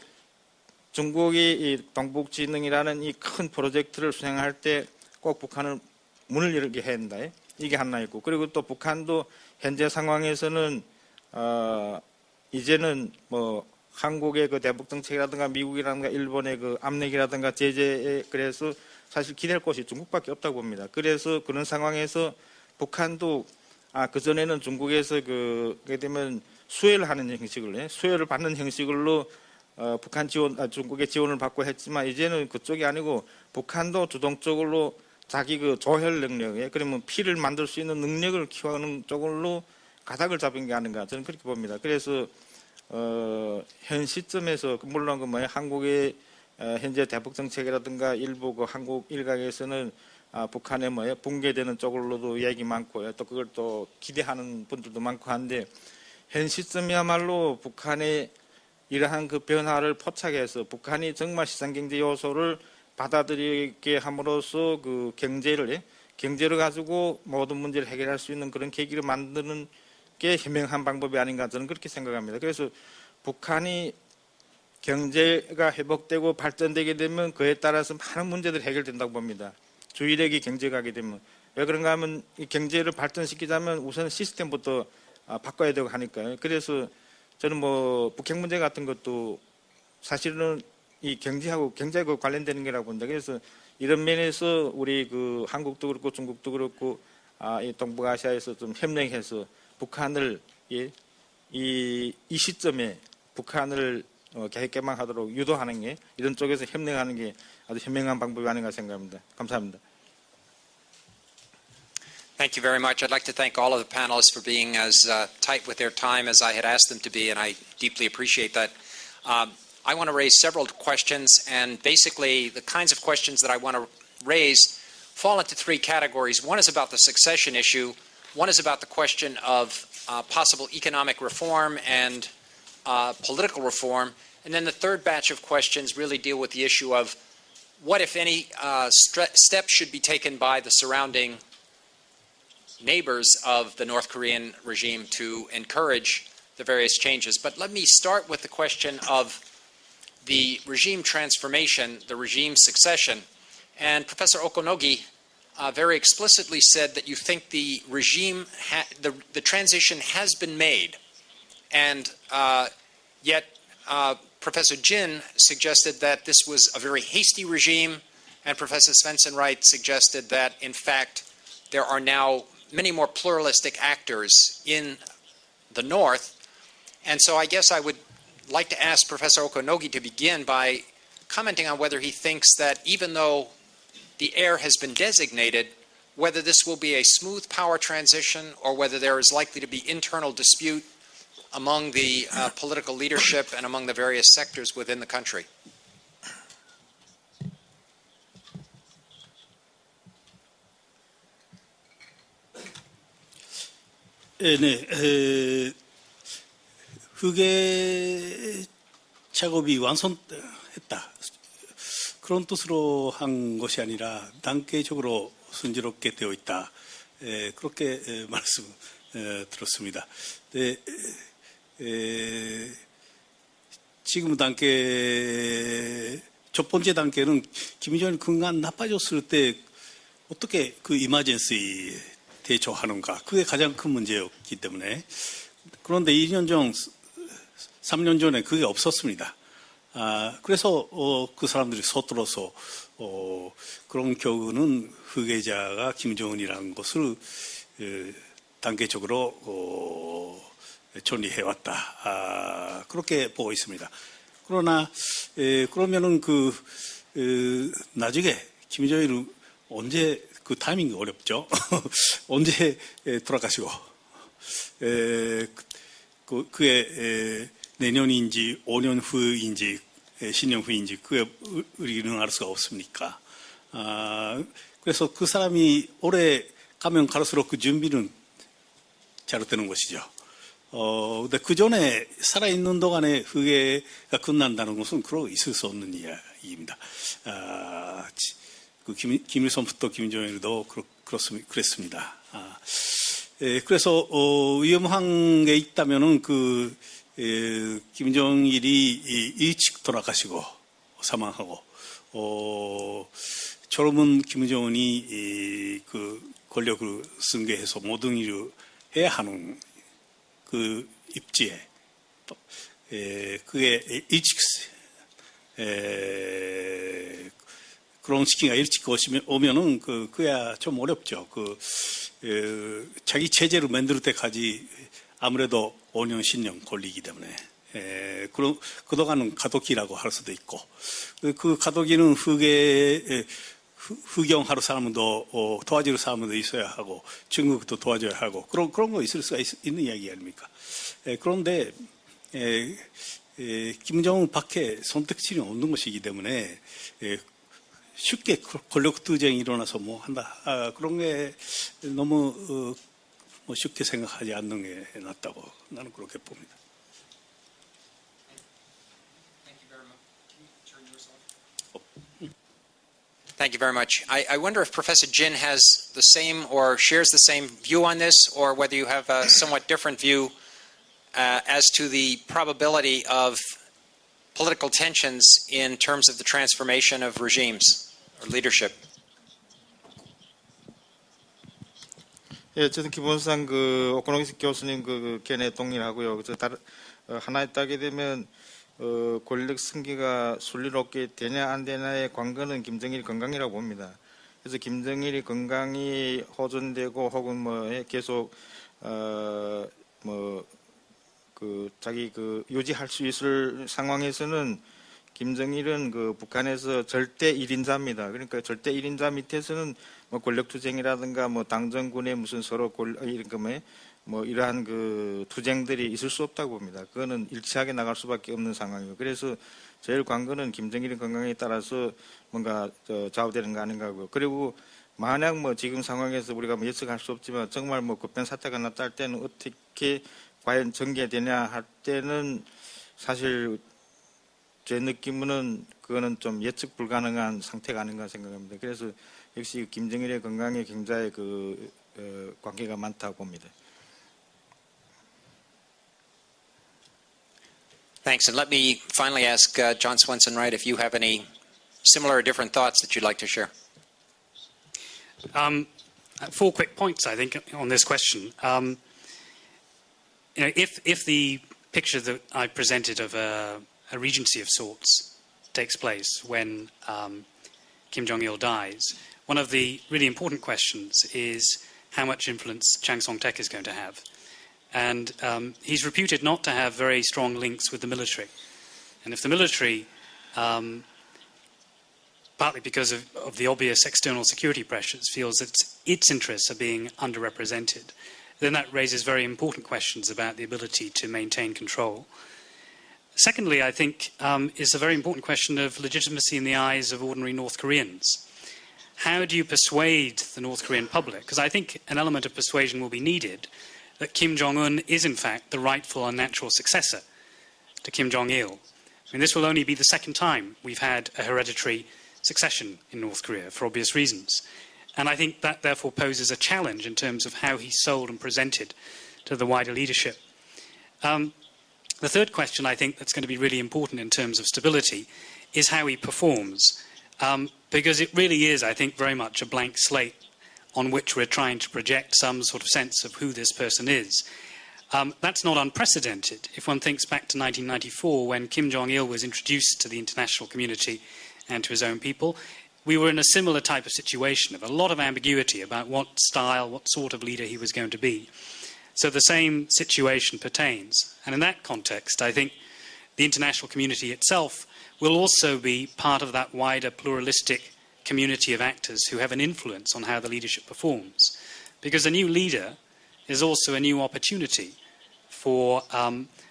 중국이 이 동북진흥이라는 이 큰 프로젝트를 수행할 때 꼭 북한은 문을 열게 해야 된다. 이게 하나 있고, 그리고 또 북한도 현재 상황에서는 이제는 뭐 한국의 그 대북 정책이라든가 미국이라든가 일본의 그 압력이라든가 제재에 그래서 사실 기댈 곳이 중국밖에 없다고 봅니다. 그래서 그런 상황에서 북한도 그전에는 중국에서 그게 되면 수혜를 하는 형식으로 수혜를 받는 형식으로 북한 지원, 중국의 지원을 받고 했지만 이제는 그쪽이 아니고 북한도 주동적으로 자기 그 조혈 능력에 그러면 피를 만들 수 있는 능력을 키워가는 쪽으로 가닥을 잡은 게 아닌가 저는 그렇게 봅니다. 그래서 현 시점에서 물론 그 뭐야 한국의 현재 대북 정책이라든가 일부 그 한국 일각에서는 북한의 뭐야 붕괴되는 쪽으로도 얘기 많고요. 또 그걸 또 기대하는 분들도 많고 한데 현 시점이야말로 북한의 이러한 그 변화를 포착해서 북한이 정말 시장경제 요소를 받아들이게 함으로써 그 경제를 가지고 모든 문제를 해결할 수 있는 그런 계기를 만드는 게 현명한 방법이 아닌가 저는 그렇게 생각합니다. 그래서 북한이 경제가 회복되고 발전되게 되면 그에 따라서 많은 문제들이 해결된다고 봅니다. 주의력이 경제가 하게 되면 왜 그런가 하면 이 경제를 발전시키자면 우선 시스템부터 바꿔야 되고 하니까요. 그래서 저는 뭐 북핵 문제 같은 것도 사실은 이 경제하고 관련되는 거라고 봅니다. 그래서 이런 면에서 우리 그 한국도 그렇고 중국도 그렇고 이 동북아시아에서 좀 협력해서 북한을 이 시점에 북한을 계획 개방하도록 유도하는 게 이런 쪽에서 협력하는 게 아주 현명한 방법이 아닌가 생각합니다. 감사합니다. Thank you very much. I'd like to thank all of the panelists for being as tight with their time as I had asked them to be, and I deeply appreciate that. I want to raise several questions, and basically the kinds of questions that I want to raise fall into three categories. One is about the succession issue. One is about the question of possible economic reform and political reform. And then the third batch of questions really deal with the issue of what, if any, steps should be taken by the surrounding neighbors of the North Korean regime to encourage the various changes. But let me start with the question of the regime transformation, the regime succession. And Professor Okonogi very explicitly said that you think the regime, the transition has been made. And yet Professor Jin suggested that this was a very hasty regime, and Professor Svensson-Wright suggested that, in fact, there are now many more pluralistic actors in the North. And so I guess I would like to ask Professor Okonogi to begin by commenting on whether he thinks that even though the heir has been designated, whether this will be a smooth power transition or whether there is likely to be internal dispute among the political leadership and among the various sectors within the country. 네, 후계 작업이 완성했다. 그런 뜻으로 한 것이 아니라 단계적으로 순조롭게 되어 있다. 그렇게 말씀 들었습니다. 네, 지금 단계 첫 번째 단계는 김정일 건강 나빠졌을 때 어떻게 그 이머전시 대처하는가, 그게 가장 큰 문제였기 때문에. 그런데 2년 전, 3년 전에 그게 없었습니다. 그래서 그 사람들이 서툴러서 그런 경우는 후계자가 김정은이라는 것을 단계적으로 존리해왔다. 그렇게 보고 있습니다. 그러나 그러면은 나중에 김정일은 언제, 그 타이밍이 어렵죠. 언제 돌아가시고 그게 내년인지 5년 후인지 10년 후인지 그게 우리는 알 수가 없습니까? 그래서 그 사람이 오래 가면 갈수록 그 준비는 잘못되는 것이죠. 근데 그 전에 살아있는 동안에 후계가 끝난다는 것은 그러고 있을 수 없는 이야기입니다. 그 김일성부터 김정일도 그랬습니다. 그래서 위험한 게 있다면은 김정일이 일찍 돌아가시고 사망하고 젊은 김정은이 그 권력을 승계해서 모든 일을 해야 하는 그 입지에 그게 일찍 그런 시기가 일찍 오면은 그야 좀 어렵죠. 자기 체제를 만들 때까지 아무래도 5년, 10년 걸리기 때문에 그동안은 가도기라고 할 수도 있고 그 가도기는 흑영하는 사람도 도와줄 사람도 있어야 하고 중국도 도와줘야 하고 그런 거 있을 수가 있는 이야기 아닙니까? 그런데 김정은 밖에 선택지는 없는 것이기 때문에 쉽게 권력 투쟁이 일어나서 뭐 한다 그런 게 너무 쉽게 생각하지 않는 게 낫다고 나는 그렇게 봅니다. Thank you very much. I wonder if Professor Jin has the same or shares the same view on this, or whether you have a somewhat different view as to the probability of political tensions in terms of the transformation of regimes or leadership. 예, 저는 기본상 오코노미스 교수님 견해에 동의하고요. 하나에 따게 되면 권력 승계가 순리롭게 되냐 안 되냐의 관건은 김정일 건강이라고 봅니다. 그래서 김정일이 건강이 호전되고 혹은 계속 자기 유지할 수 있을 상황에서는 김정일은 북한에서 절대 1인자입니다. 그러니까 절대 1인자 밑에서는 권력 투쟁이라든가 당정군의 무슨 서로 이러한 투쟁들이 있을 수 없다고 봅니다. 그거는 일치하게 나갈 수밖에 없는 상황이고, 그래서 제일 관건은 김정일의 건강에 따라서 뭔가 좌우되는 거 아닌가 하고요. 그리고 만약 지금 상황에서 우리가 예측할 수 없지만 정말 급변 사태가 났다 할 때는 어떻게 과연 전개되냐 할 때는 사실 제 느낌은 그거는 좀 예측 불가능한 상태가 아닌가 생각합니다. 그래서 역시 김정일의 건강에 굉장히 관계가 많다고 봅니다. Thanks. And let me finally ask John Swenson Wright if you have any similar or different thoughts that you'd like to share. 4 quick points, I think, on this question. If the picture that I presented of a regency of sorts takes place when Kim Jong-il dies, one of the really important questions is how much influence Chiang Song-taek is going to have. And he's reputed not to have very strong links with the military. And if the military, partly because of the obvious external security pressures, feels that its interests are being underrepresented, then that raises very important questions about the ability to maintain control. Secondly, I think, is a very important question of legitimacy in the eyes of ordinary North Koreans. How do you persuade the North Korean public? Because I think an element of persuasion will be needed that Kim Jong-un is, in fact, the rightful and natural successor to Kim Jong-il. I mean, this will only be the second time we've had a hereditary succession in North Korea, for obvious reasons. And I think that, therefore, poses a challenge in terms of how he's sold and presented to the wider leadership. The third question, I think, that's going to be really important in terms of stability is how he performs. Because it really is, I think, very much a blank slate on which we're trying to project some sort of sense of who this person is. That's not unprecedented. If one thinks back to 1994, when Kim Jong-il was introduced to the international community and to his own people, we were in a similar type of situation of a lot of ambiguity about what style, what sort of leader he was going to be. So the same situation pertains. And in that context, I think the international community itself will also be part of that wider pluralistic community of actors who have an influence on how the leadership performs. Because a new leader is also a new opportunity for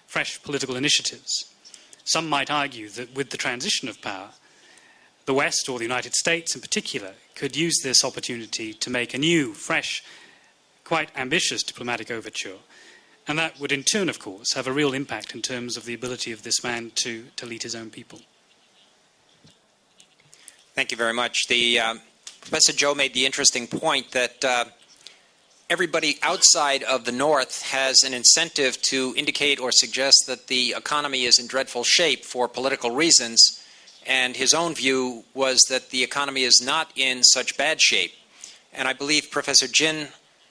fresh political initiatives. Some might argue that with the transition of power, the West, or the United States in particular, could use this opportunity to make a new, fresh, quite ambitious diplomatic overture And that would in turn, of course, have a real impact in terms of the ability of this man to lead his own people. Thank you very much. Professor Zhou made the interesting point that everybody outside of the North has an incentive to indicate or suggest that the economy is in dreadful shape for political reasons, and his own view was that the economy is not in such bad shape. And I believe Professor Jin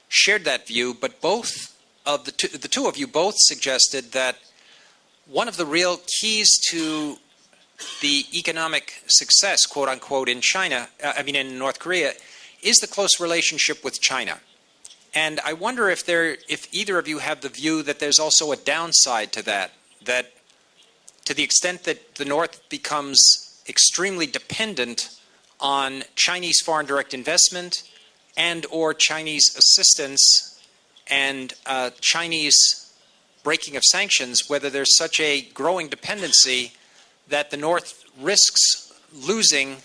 shared that view, but both of the two of you both suggested that one of the real keys to the economic success, quote unquote, in in North Korea, is the close relationship with China. And I wonder if either of you have the view that there's also a downside to that to the extent that the North becomes extremely dependent on Chinese foreign direct investment and or Chinese assistance and Chinese breaking of sanctions, whether there's such a growing dependency that the North risks losing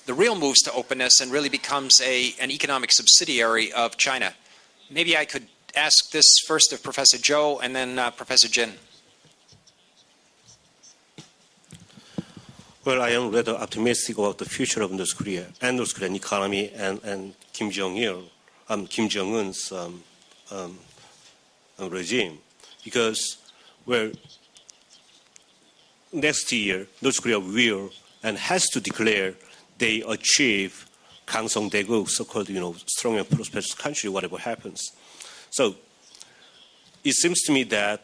the real moves to openness and really becomes an economic subsidiary of China. Maybe I could ask this first of Professor Zhou and then Professor Jin. Well, I am rather optimistic about the future of North Korea and North Korean economy and Kim Jong-un's regime, because, well, next year North Korea will and has to declare they achieve Kangsong-daegu, so-called, strong and prosperous country, whatever happens. So it seems to me that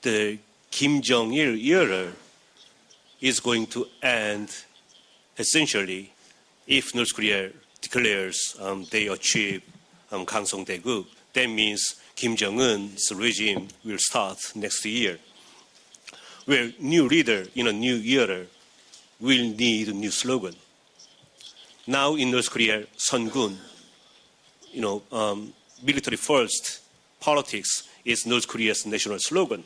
the Kim Jong-il era is going to end essentially if North Korea declares they achieve Kangsong-daegu. That means Kim Jong-un's regime will start next year, where new leader in a new era will need a new slogan. Now in North Korea, Sungun, military first politics is North Korea's national slogan.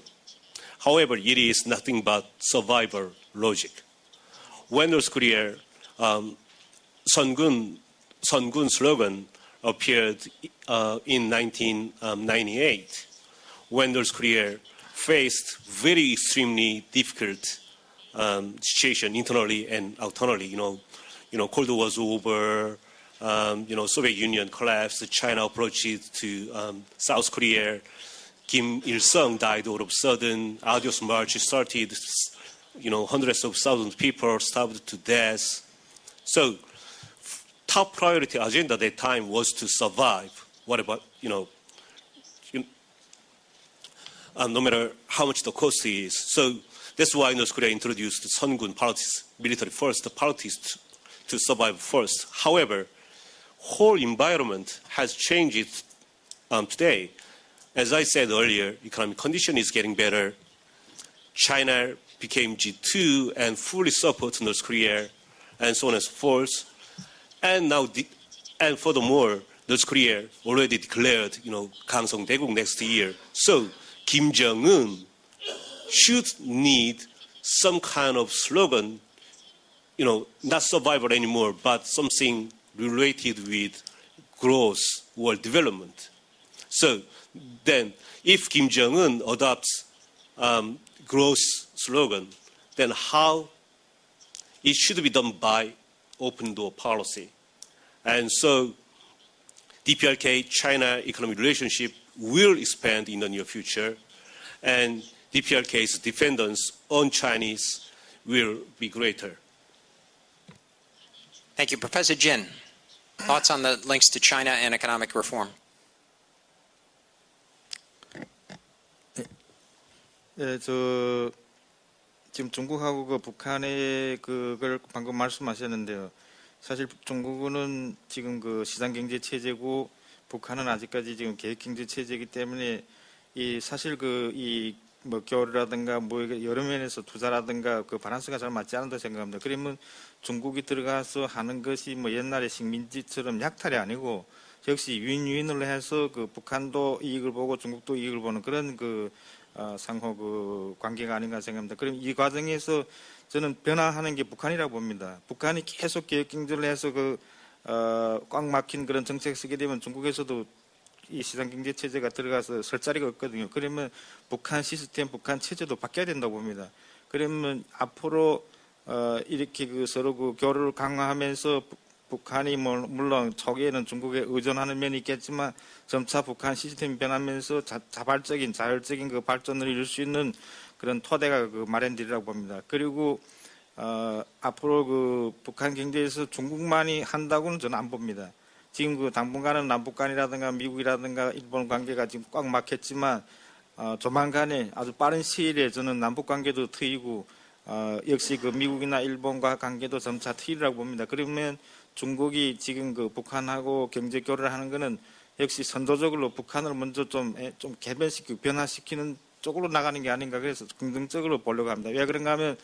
However, it is nothing but survival logic. When North Korea, Sungun slogan appeared in 1998, when North Korea faced very extremely difficult situation internally and externally. Cold War was over. Soviet Union collapsed. China approached to South Korea. Kim Il-sung died all of a sudden. Adios March started. Hundreds of thousands of people starved to death. So, top priority agenda at that time was to survive. What about no matter how much the cost is. So that's why North Korea introduced Sungun politics, military first politics to survive first. However, whole environment has changed today. As I said earlier, economic condition is getting better. China became G2 and fully supports North Korea, and so on and so forth. And now, and furthermore, North Korea already declared, Kangsong-daegu next year. So Kim Jong-un should need some kind of slogan, not survival anymore, but something related with growth or development. So then, if Kim Jong-un adopts growth slogan, then how it should be done by open door policy. And so DPRK-China economic relationship will expand in the near future, and DPRK's dependence on Chinese will be greater. Thank you. Professor Jin, thoughts on the links to China and economic reform? 예, 지금 중국하고 북한의 그걸 방금 말씀하셨는데요. 사실 중국은 지금 시장 경제 체제고 북한은 아직까지 지금 계획 경제 체제이기 때문에 사실 겨울이라든가 여러 면에서 투자라든가 밸런스가 잘 맞지 않는다고 생각합니다. 그러면 중국이 들어가서 하는 것이 옛날에 식민지처럼 약탈이 아니고 역시 윈윈으로 해서 북한도 이익을 보고 중국도 이익을 보는 그런 상호 관계가 아닌가 생각합니다. 그럼 이 과정에서 저는 변화하는 게 북한이라고 봅니다. 북한이 계속 계획 경제를 해서 꽉 막힌 그런 정책 쓰게 되면 중국에서도 이 시장 경제 체제가 들어가서 설 자리가 없거든요. 그러면 북한 시스템, 북한 체제도 바뀌어야 된다고 봅니다. 그러면 앞으로 이렇게 그 서로 그 교류를 강화하면서 북한이 물론 초기에는 중국에 의존하는 면이 있겠지만 점차 북한 시스템이 변하면서 자발적인 자율적인 그 발전을 이룰 수 있는 그런 토대가 그 마련되리라고 봅니다. 그리고 앞으로 그 북한 경제에서 중국만이 한다고는 저는 안 봅니다. 지금 그 당분간은 남북 간이라든가 미국이라든가 일본 관계가 지금 꽉 막혔지만 조만간에 아주 빠른 시일에 저는 남북 관계도 트이고 역시 그 미국이나 일본과 관계도 점차 트이리라고 봅니다. 그러면 중국이 지금 그 북한하고 경제 교류를 하는 것은 역시 선도적으로 북한을 먼저 좀 개변시키고 변화시키는 쪽으로 나가는 게 아닌가 그래서 긍정적으로 보려고 합니다. 왜 그런가 하면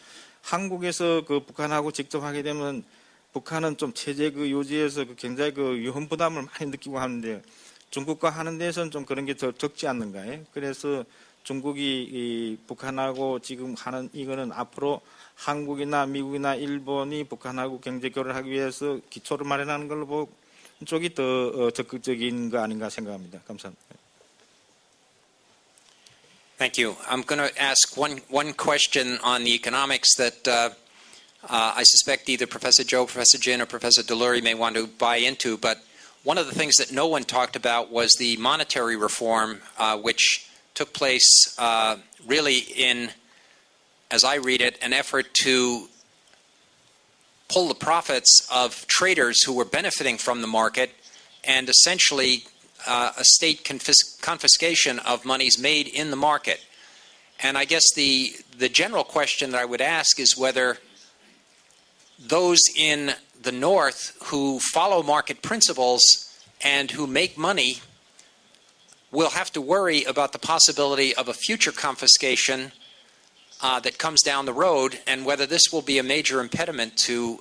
한국에서 그 북한하고 직접 하게 되면 북한은 좀 체제 그 유지에서 그 굉장히 그 위험 부담을 많이 느끼고 하는데 중국과 하는 데서는 좀 그런 게 더 적지 않는가요? 그래서 중국이 이 북한하고 지금 하는 이거는 앞으로 한국이나 미국이나 일본이 북한하고 경제 교류를 하기 위해서 기초를 마련하는 걸로 보고 쪽이 더 적극적인 거 아닌가 생각합니다. 감사합니다. Thank you. I'm going to ask one question on the economics that I suspect either Professor Joe, Professor Jin, or Professor Delury may want to buy into. But one of the things that no one talked about was the monetary reform, which took place really in, as I read it, an effort to pull the profits of traders who were benefiting from the market and essentially a state confiscation of monies made in the market. And I guess the general question that I would ask is whether those in the North who follow market principles and who make money will have to worry about the possibility of a future confiscation that comes down the road, and whether this will be a major impediment to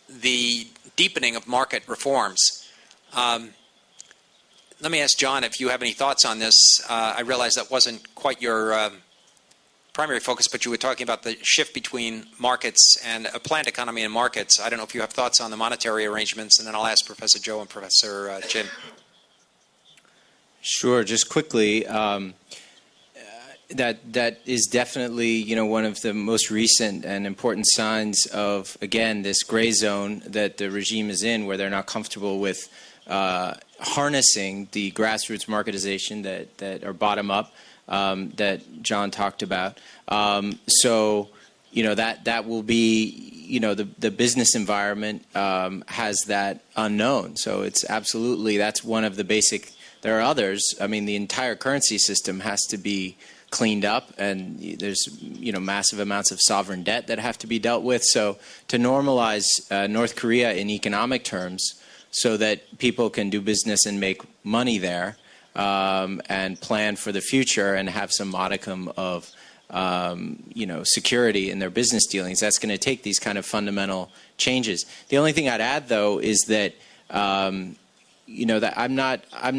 the deepening of market reforms. Let me ask John if you have any thoughts on this. I realize that wasn't quite your primary focus, but you were talking about the shift between markets and a planned economy and markets. I don't know if you have thoughts on the monetary arrangements, and then I'll ask Professor Joe and Professor Jin. Sure. Just quickly, that is definitely one of the most recent and important signs of, again, this gray zone that the regime is in, where they're not comfortable with harnessing the grassroots marketization that are bottom up that John talked about. So that will be the business environment has that unknown. So it's absolutely, that's one of the basic. There are others. I mean, the entire currency system has to be cleaned up, and there's massive amounts of sovereign debt that have to be dealt with. So to normalize North Korea in economic terms, so that people can do business and make money there, and plan for the future and have some modicum of security in their business dealings. That's going to take these kind of fundamental changes. The only thing I'd add, though, is that that I'm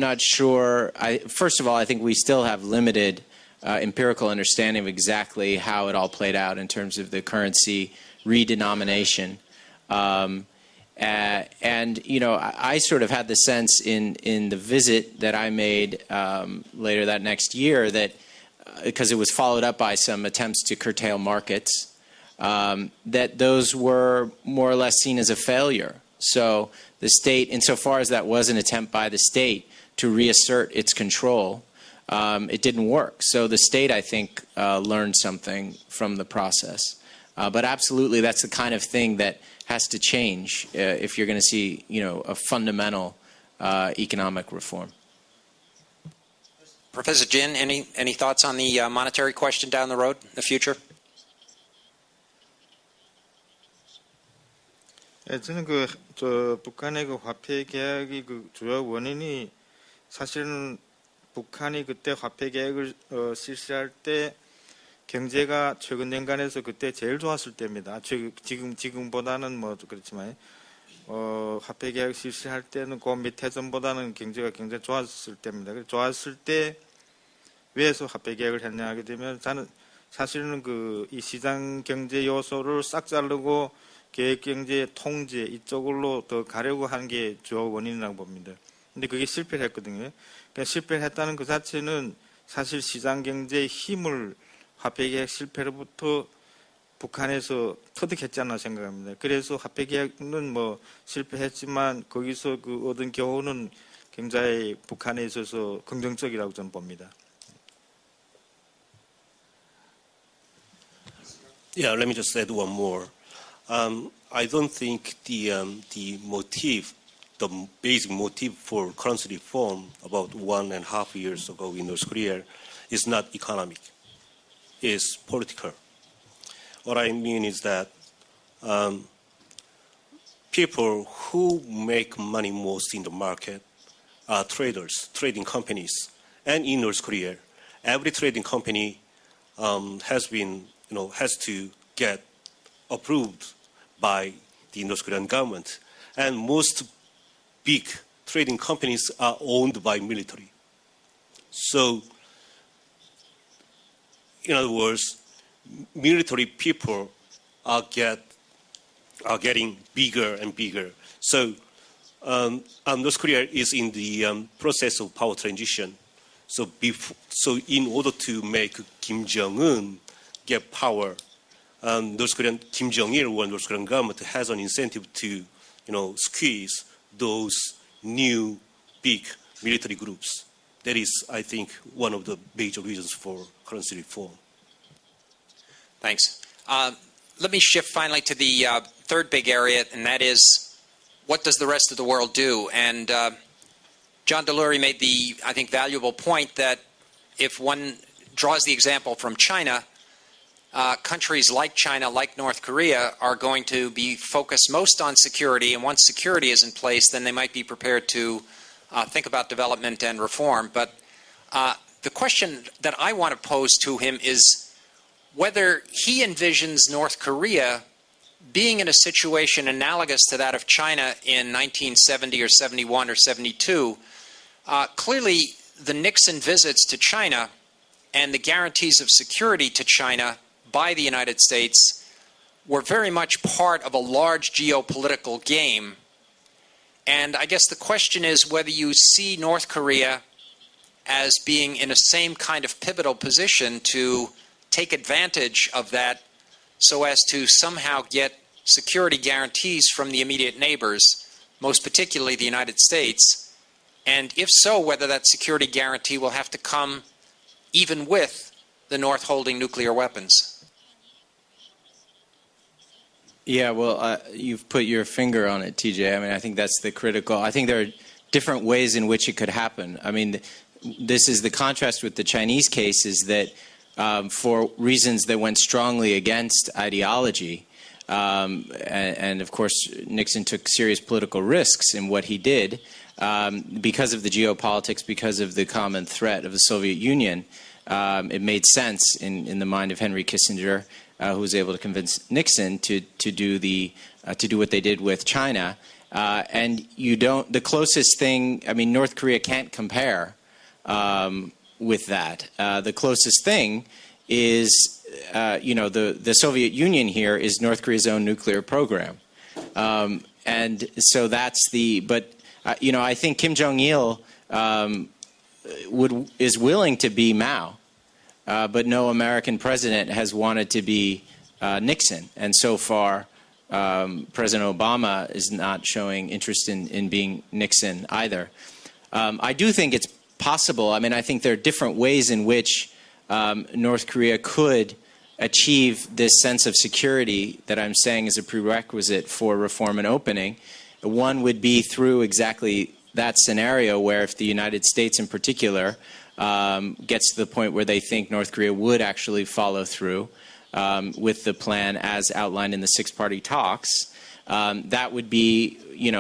not sure. First of all, I think we still have limited empirical understanding of exactly how it all played out in terms of the currency redenomination. And I sort of had the sense in the visit that I made later that next year that, because it was followed up by some attempts to curtail markets, that those were more or less seen as a failure. So the state, insofar as that was an attempt by the state to reassert its control, it didn't work. So the state, I think, learned something from the process. But absolutely, that's the kind of thing that has to change if you're going to see, a fundamental economic reform. Professor Jin, any thoughts on the monetary question down the road, in the future? 저는 북한의 그 화폐 개혁이 그 주요 원인이 사실은 북한이 그때 화폐 개혁을 실시할 때 경제가 최근 년간에서 그때 제일 좋았을 때입니다. 지금보다는 뭐 그렇지만 화폐 개혁 실시할 때는 그 밑에 전보다는 경제가 굉장히 좋았을 때입니다. 좋았을 때 왜서 화폐 개혁을 했냐 하게 되면 저는 사실은 이 시장 경제 요소를 싹 자르고 계획 경제 통제 이쪽으로 더 가려고 한 게 주요 원인이라고 봅니다. 근데 그게 실패를 했거든요. 그러니까 실패를 했다는 그 자체는 사실 시장 경제의 힘을 화폐 계약 실패로부터 북한에서 터득했지 않나 생각합니다. 그래서 화폐 계약은 뭐 실패했지만 거기서 그 얻은 교훈은 굉장히 북한에 있어서 긍정적이라고 저는 봅니다. Yeah, let me just add one more. I don't think the motive, the basic motive for currency reform about 1.5 years ago in North Korea is not economic, it's political. What I mean is that people who make money most in the market are traders, trading companies, and in North Korea, every trading company has to get approved by the North Korean government, and most big trading companies are owned by military. So, in other words, military people are getting bigger and bigger. So, North Korea is in the process of power transition. So, in order to make Kim Jong-un get power, North Korean Kim Jong-il or North Korean government has an incentive to, squeeze those new big military groups. That is, I think, one of the major reasons for currency reform. Thanks. Let me shift finally to the third big area, and that is, what does the rest of the world do? And John Delury made the, I think, valuable point that if one draws the example from China, countries like China, like North Korea, are going to be focused most on security, and once security is in place, then they might be prepared to think about development and reform. But the question that I want to pose to him is whether he envisions North Korea being in a situation analogous to that of China in 1970 or 71 or 72. Clearly, the Nixon visits to China and the guarantees of security to China by the United States were very much part of a large geopolitical game. And I guess the question is whether you see North Korea as being in a same kind of pivotal position to take advantage of that so as to somehow get security guarantees from the immediate neighbors, most particularly the United States, and if so, whether that security guarantee will have to come even with the North holding nuclear weapons. Yeah, well, you've put your finger on it, TJ. I mean, I think that's the critical. I think there are different ways in which it could happen. I mean, this is the contrast with the Chinese case is that for reasons that went strongly against ideology, and of course Nixon took serious political risks in what he did because of the geopolitics, because of the common threat of the Soviet Union. It made sense in the mind of Henry Kissinger, who was able to convince Nixon to do what they did with China. And the closest thing, I mean, North Korea can't compare with that. The closest thing is, the Soviet Union here is North Korea's own nuclear program. And so that's but I think Kim Jong-il is willing to be Mao, but no American president has wanted to be Nixon. And so far, President Obama is not showing interest in being Nixon either. I do think it's possible. I mean, I think there are different ways in which North Korea could achieve this sense of security that I'm saying is a prerequisite for reform and opening. One would be through exactly that scenario where if the United States in particular gets to the point where they think North Korea would actually follow through with the plan as outlined in the six-party talks, that would be,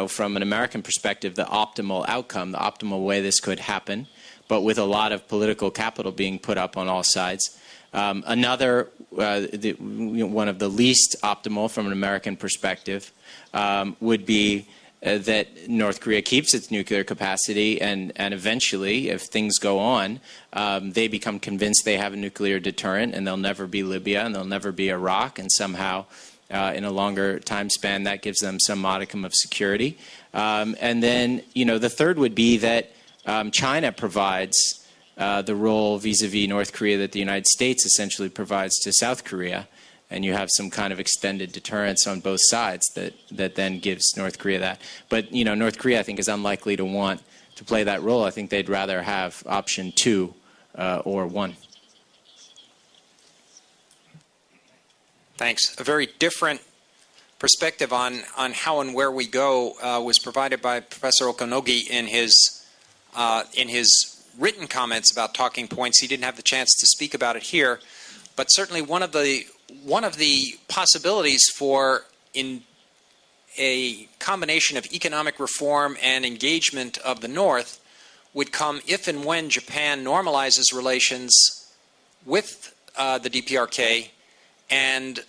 from an American perspective, the optimal outcome, the optimal way this could happen, but with a lot of political capital being put up on all sides. Another, one of the least optimal from an American perspective, would be that North Korea keeps its nuclear capacity and eventually, if things go on, they become convinced they have a nuclear deterrent and they'll never be Libya and they'll never be Iraq, and somehow in a longer time span. That gives them some modicum of security. And then, the third would be that China provides the role vis-a-vis North Korea that the United States essentially provides to South Korea. And you have some kind of extended deterrence on both sides that then gives North Korea that. But, North Korea, I think, is unlikely to want to play that role. I think they'd rather have option 2 or 1. Thanks. A very different perspective on how and where we go was provided by Professor Okonogi in his written comments about talking points. He didn't have the chance to speak about it here, but certainly one of the possibilities for in a combination of economic reform and engagement of the North would come if and when Japan normalizes relations with the DPRK. And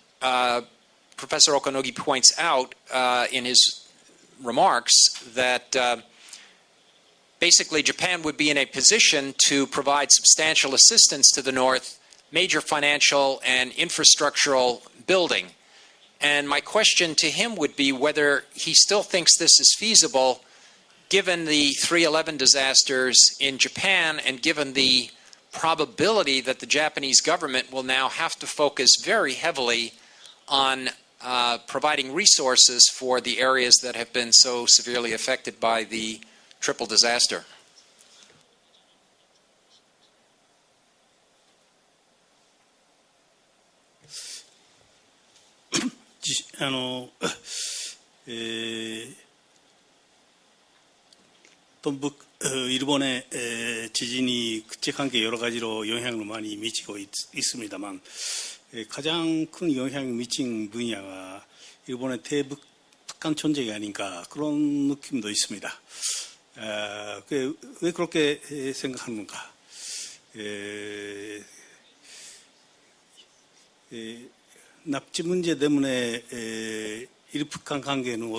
Professor Okonogi points out in his remarks that basically Japan would be in a position to provide substantial assistance to the North, major financial and infrastructural building. And my question to him would be whether he still thinks this is feasible given the 3/11 disasters in Japan and given the probability that the Japanese government will now have to focus very heavily on providing resources for the areas that have been so severely affected by the triple disaster. 일본의 지진이 국제관계 여러 가지로 영향을 많이 미치고 있습니다만 가장 큰 영향을 미친 분야가 일본의 대북한 전쟁이 아닌가 그런 느낌도 있습니다. 왜 그렇게 생각하는가? 납치 문제 때문에 일북한 관계는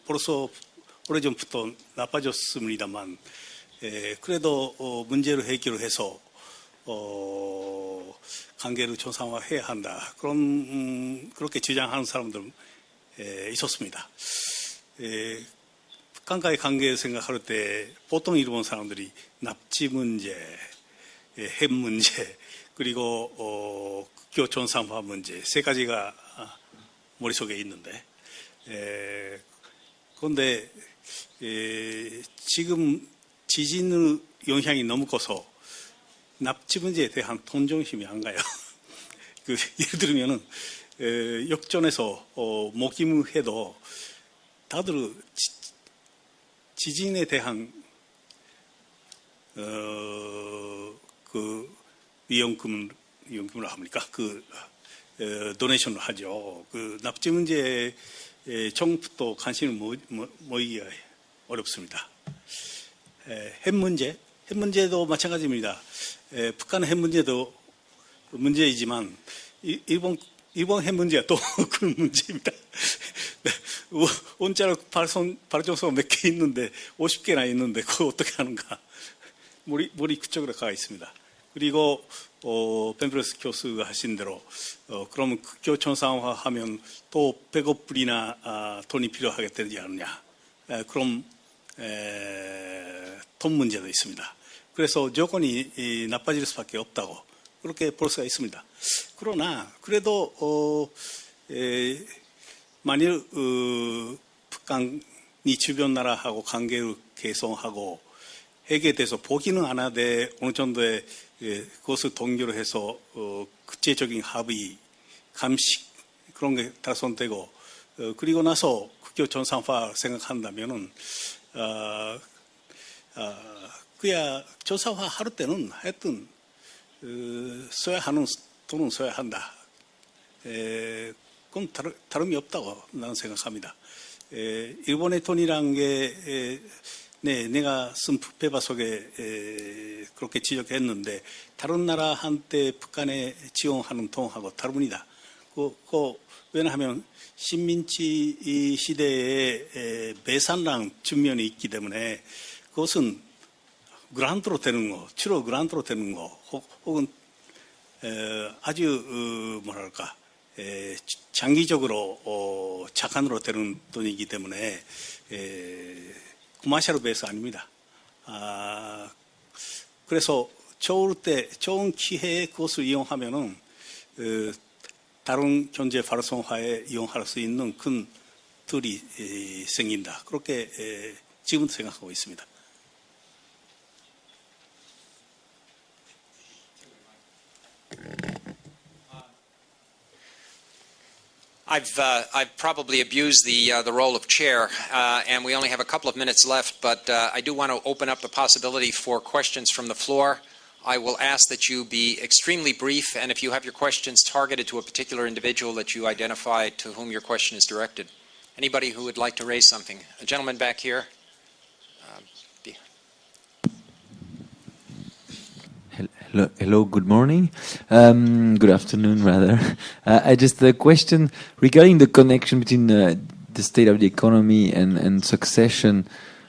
벌써 오래전부터 나빠졌습니다만 그래도 문제를 해결해서 관계를 정상화해야 한다. 그렇게 주장하는 사람들 있었습니다. 북한과의 관계를 생각할 때 보통 일본 사람들이 납치 문제, 핵 문제, 그리고 국교 정상화 문제 세 가지가 머릿속에 있는데 그런데 지금 지진의 영향이 너무 커서 납치 문제에 대한 동정심이 안 가요. 예를 들면은 역전해서 모기무해도 다들 지진에 대한 위험금을 합니까? 도네이션을 하죠. 납치 문제에 정부도 관심을 모이기가 어렵습니다. 핵 문제도 마찬가지입니다. 북한 핵 문제도 문제이지만 일본 핵 문제가 또 큰 문제입니다. 원자력 발전소가 몇 개 있는데 50개나 있는데 그거 어떻게 하는가? 머리 그쪽으로 가 있습니다. 그리고 펜프레스 교수가 하신 대로 그러면 국교 정상화하면 또 100억 불이나 돈이 필요하겠지 않느냐? 그럼 돈 문제도 있습니다. 그래서 조건이 나빠질 수밖에 없다고 그렇게 볼 수가 있습니다. 그러나 그래도 만일 북한이 주변 나라하고 관계를 개선하고 핵에 대해서 포기는 안 하되 어느 정도의 그것을 동결을 해서 국제적인 합의, 감식 그런 게 달성되고 그리고 나서 국교 정상화 생각한다면은 그야 정상화 할 때는 하여튼 써야 하는 돈은 써야 한다. 그건 다름이 없다고 나는 생각합니다. 일본의 돈이란 게 내가 쓴 페이퍼 속에 그렇게 지적했는데 다른 나라한테 북한에 지원하는 돈하고 다릅니다. 왜냐하면 식민지 시대에 배산랑 측면이 있기 때문에 그것은 그란트로 되는 거, 주로 그란트로 되는 거, 혹은 아주 뭐랄까 장기적으로 착한으로 되는 돈이기 때문에 코마셜 베이스 아닙니다. 그래서 좋을 때 좋은 기회에 그것을 이용하면은 다른 경제 활성화에 이용할 수 있는 큰 틀이 생긴다. 그렇게 지금도 생각하고 있습니다. I've probably abused the role of chair, and we only have a couple of minutes left, but I do want to open up the possibility for questions from the floor. I will ask that you be extremely brief, and if you have your questions targeted to a particular individual, that you identify to whom your question is directed. Anybody who would like to raise something? A gentleman back here. Hello, good morning. Good afternoon, rather. I just a question regarding the connection between the state of the economy and succession.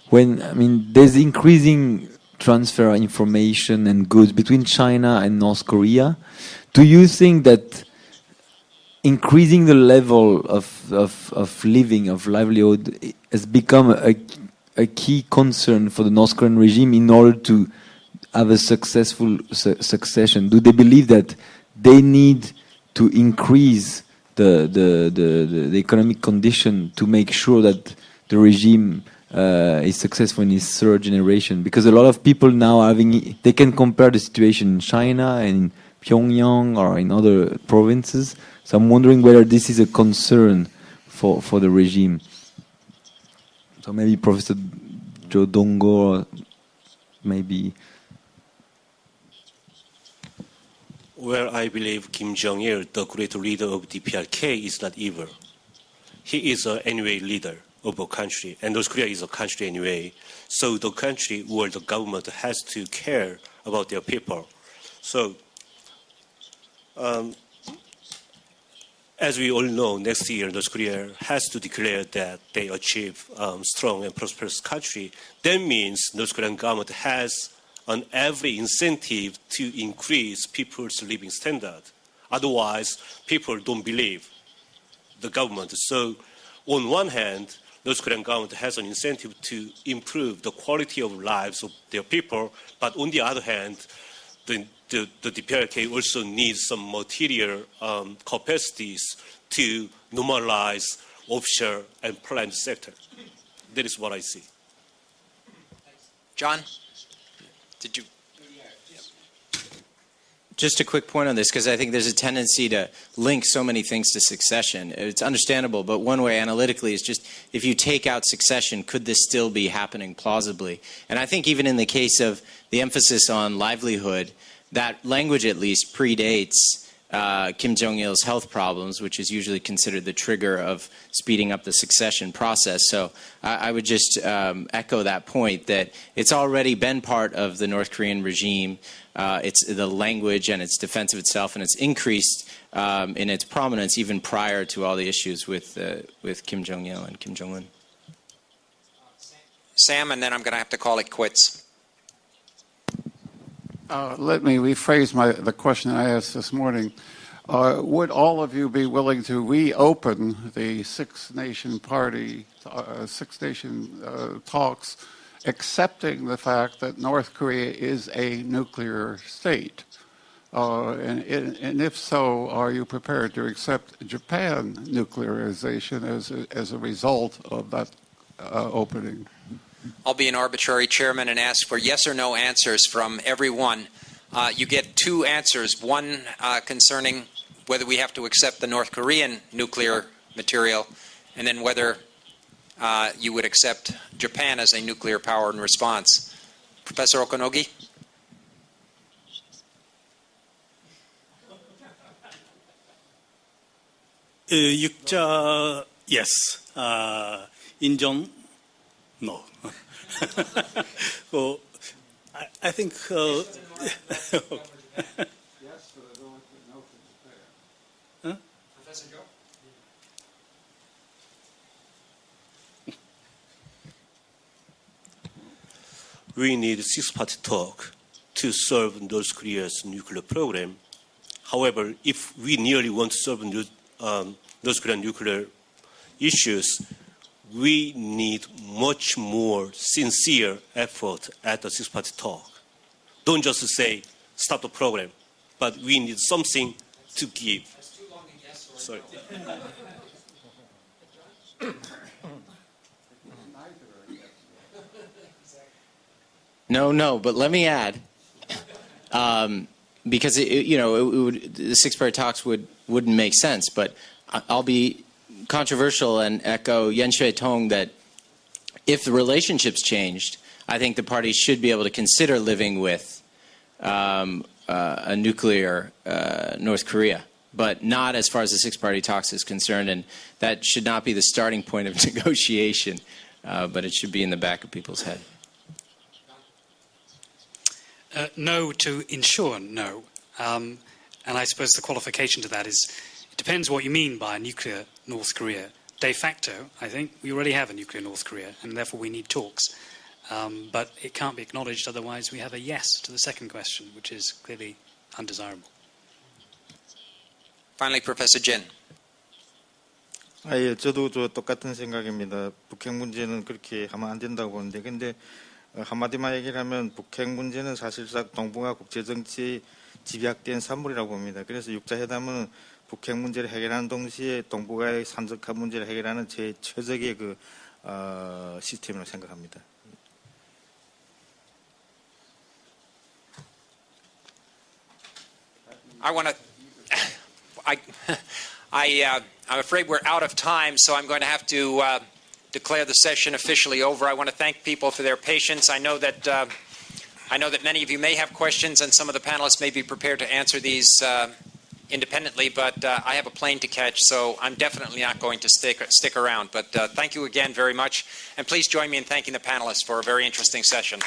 When, I mean, there's increasing transfer of information and goods between China and North Korea. Do you think that increasing the level of living, of livelihood, has become a key concern for the North Korean regime in order to have a successful succession? Do they believe that they need to increase the economic condition to make sure that the regime is successful in its third generation? Because a lot of people now they can compare the situation in China and in Pyongyang or in other provinces. So I'm wondering whether this is a concern for the regime. So maybe Professor Joe Dongo, maybe. Well, I believe Kim Jong-il, the great leader of DPRK, is not evil. He is anyway leader of a country, and North Korea is a country anyway. So the country or the government has to care about their people. So, as we all know, next year North Korea has to declare that they achieve strong and prosperous country. That means North Korean government has on every incentive to increase people's living standard. Otherwise, people don't believe the government. So, on one hand, North Korean government has an incentive to improve the quality of lives of their people, but on the other hand, the DPRK also needs some material capacities to normalize offshore and private sector. That is what I see. John? Did you? Just a quick point on this, because I think there's a tendency to link so many things to succession. It's understandable, but one way analytically is just, if you take out succession, could this still be happening plausibly? And I think even in the case of the emphasis on livelihood, that language at least predates Kim Jong-il's health problems, which is usually considered the trigger of speeding up the succession process. So I would just echo that point, that it's already been part of the North Korean regime. It's the language and its defense of itself, and it's increased in its prominence even prior to all the issues with Kim Jong-il and Kim Jong-un. Sam, and then I'm going to have to call it quits. Let me rephrase the question I asked this morning. Would all of you be willing to reopen the Six-Nation Party, Six-Nation talks, accepting the fact that North Korea is a nuclear state? And if so, are you prepared to accept Japan nuclearization as a result of that opening? I'll be an arbitrary chairman and ask for yes or no answers from everyone. You get two answers, one concerning whether we have to accept the North Korean nuclear material, and then whether you would accept Japan as a nuclear power in response. Professor Okonogi? 육자, yes. 인정, no. Well, I think. Okay. Huh? Professor Joe? We need a six-party talk to solve North Korea's nuclear program. However, if we really want to solve North Korean nuclear issues, we need much more sincere effort at the six-party talk. Don't just say, stop the program, but we need something to give. Sorry. No, but let me add, because the six-party talks wouldn't make sense. But I'll be controversial and echo Yen Shui-tong that if the relationships changed, I think the parties should be able to consider living with a nuclear North Korea, but not as far as the six-party talks is concerned. And that should not be the starting point of negotiation, but it should be in the back of people's head. No to ensure no. And I suppose the qualification to that is, it depends what you mean by a nuclear North Korea. De facto, I think, we already have a nuclear North Korea, and therefore we need talks. But it can't be acknowledged, otherwise we have a yes to the second question, which is clearly undesirable. Finally, Professor Jin. 예, 저도 똑같은 생각입니다. 북핵 문제는 그렇게 하면 안 된다고 보는데, 근데 한마디만 얘기를 하면 북핵 문제는 사실상 동북아 국제정치의 집약된 산물이라고 봅니다. 그래서 육자회담은 북핵 문제를 해결하는 동시에 동북아의 산적한 문제를 해결하는 제 최적의 시스템으로 생각합니다. I'm afraid we're out of time, so I'm going to have to declare the session officially over. I want to thank people for their patience. I know that many of you may have questions, and some of the panelists may be prepared to answer these independently, but I have a plane to catch, so I'm definitely not going to stick around. But thank you again very much, and please join me in thanking the panelists for a very interesting session.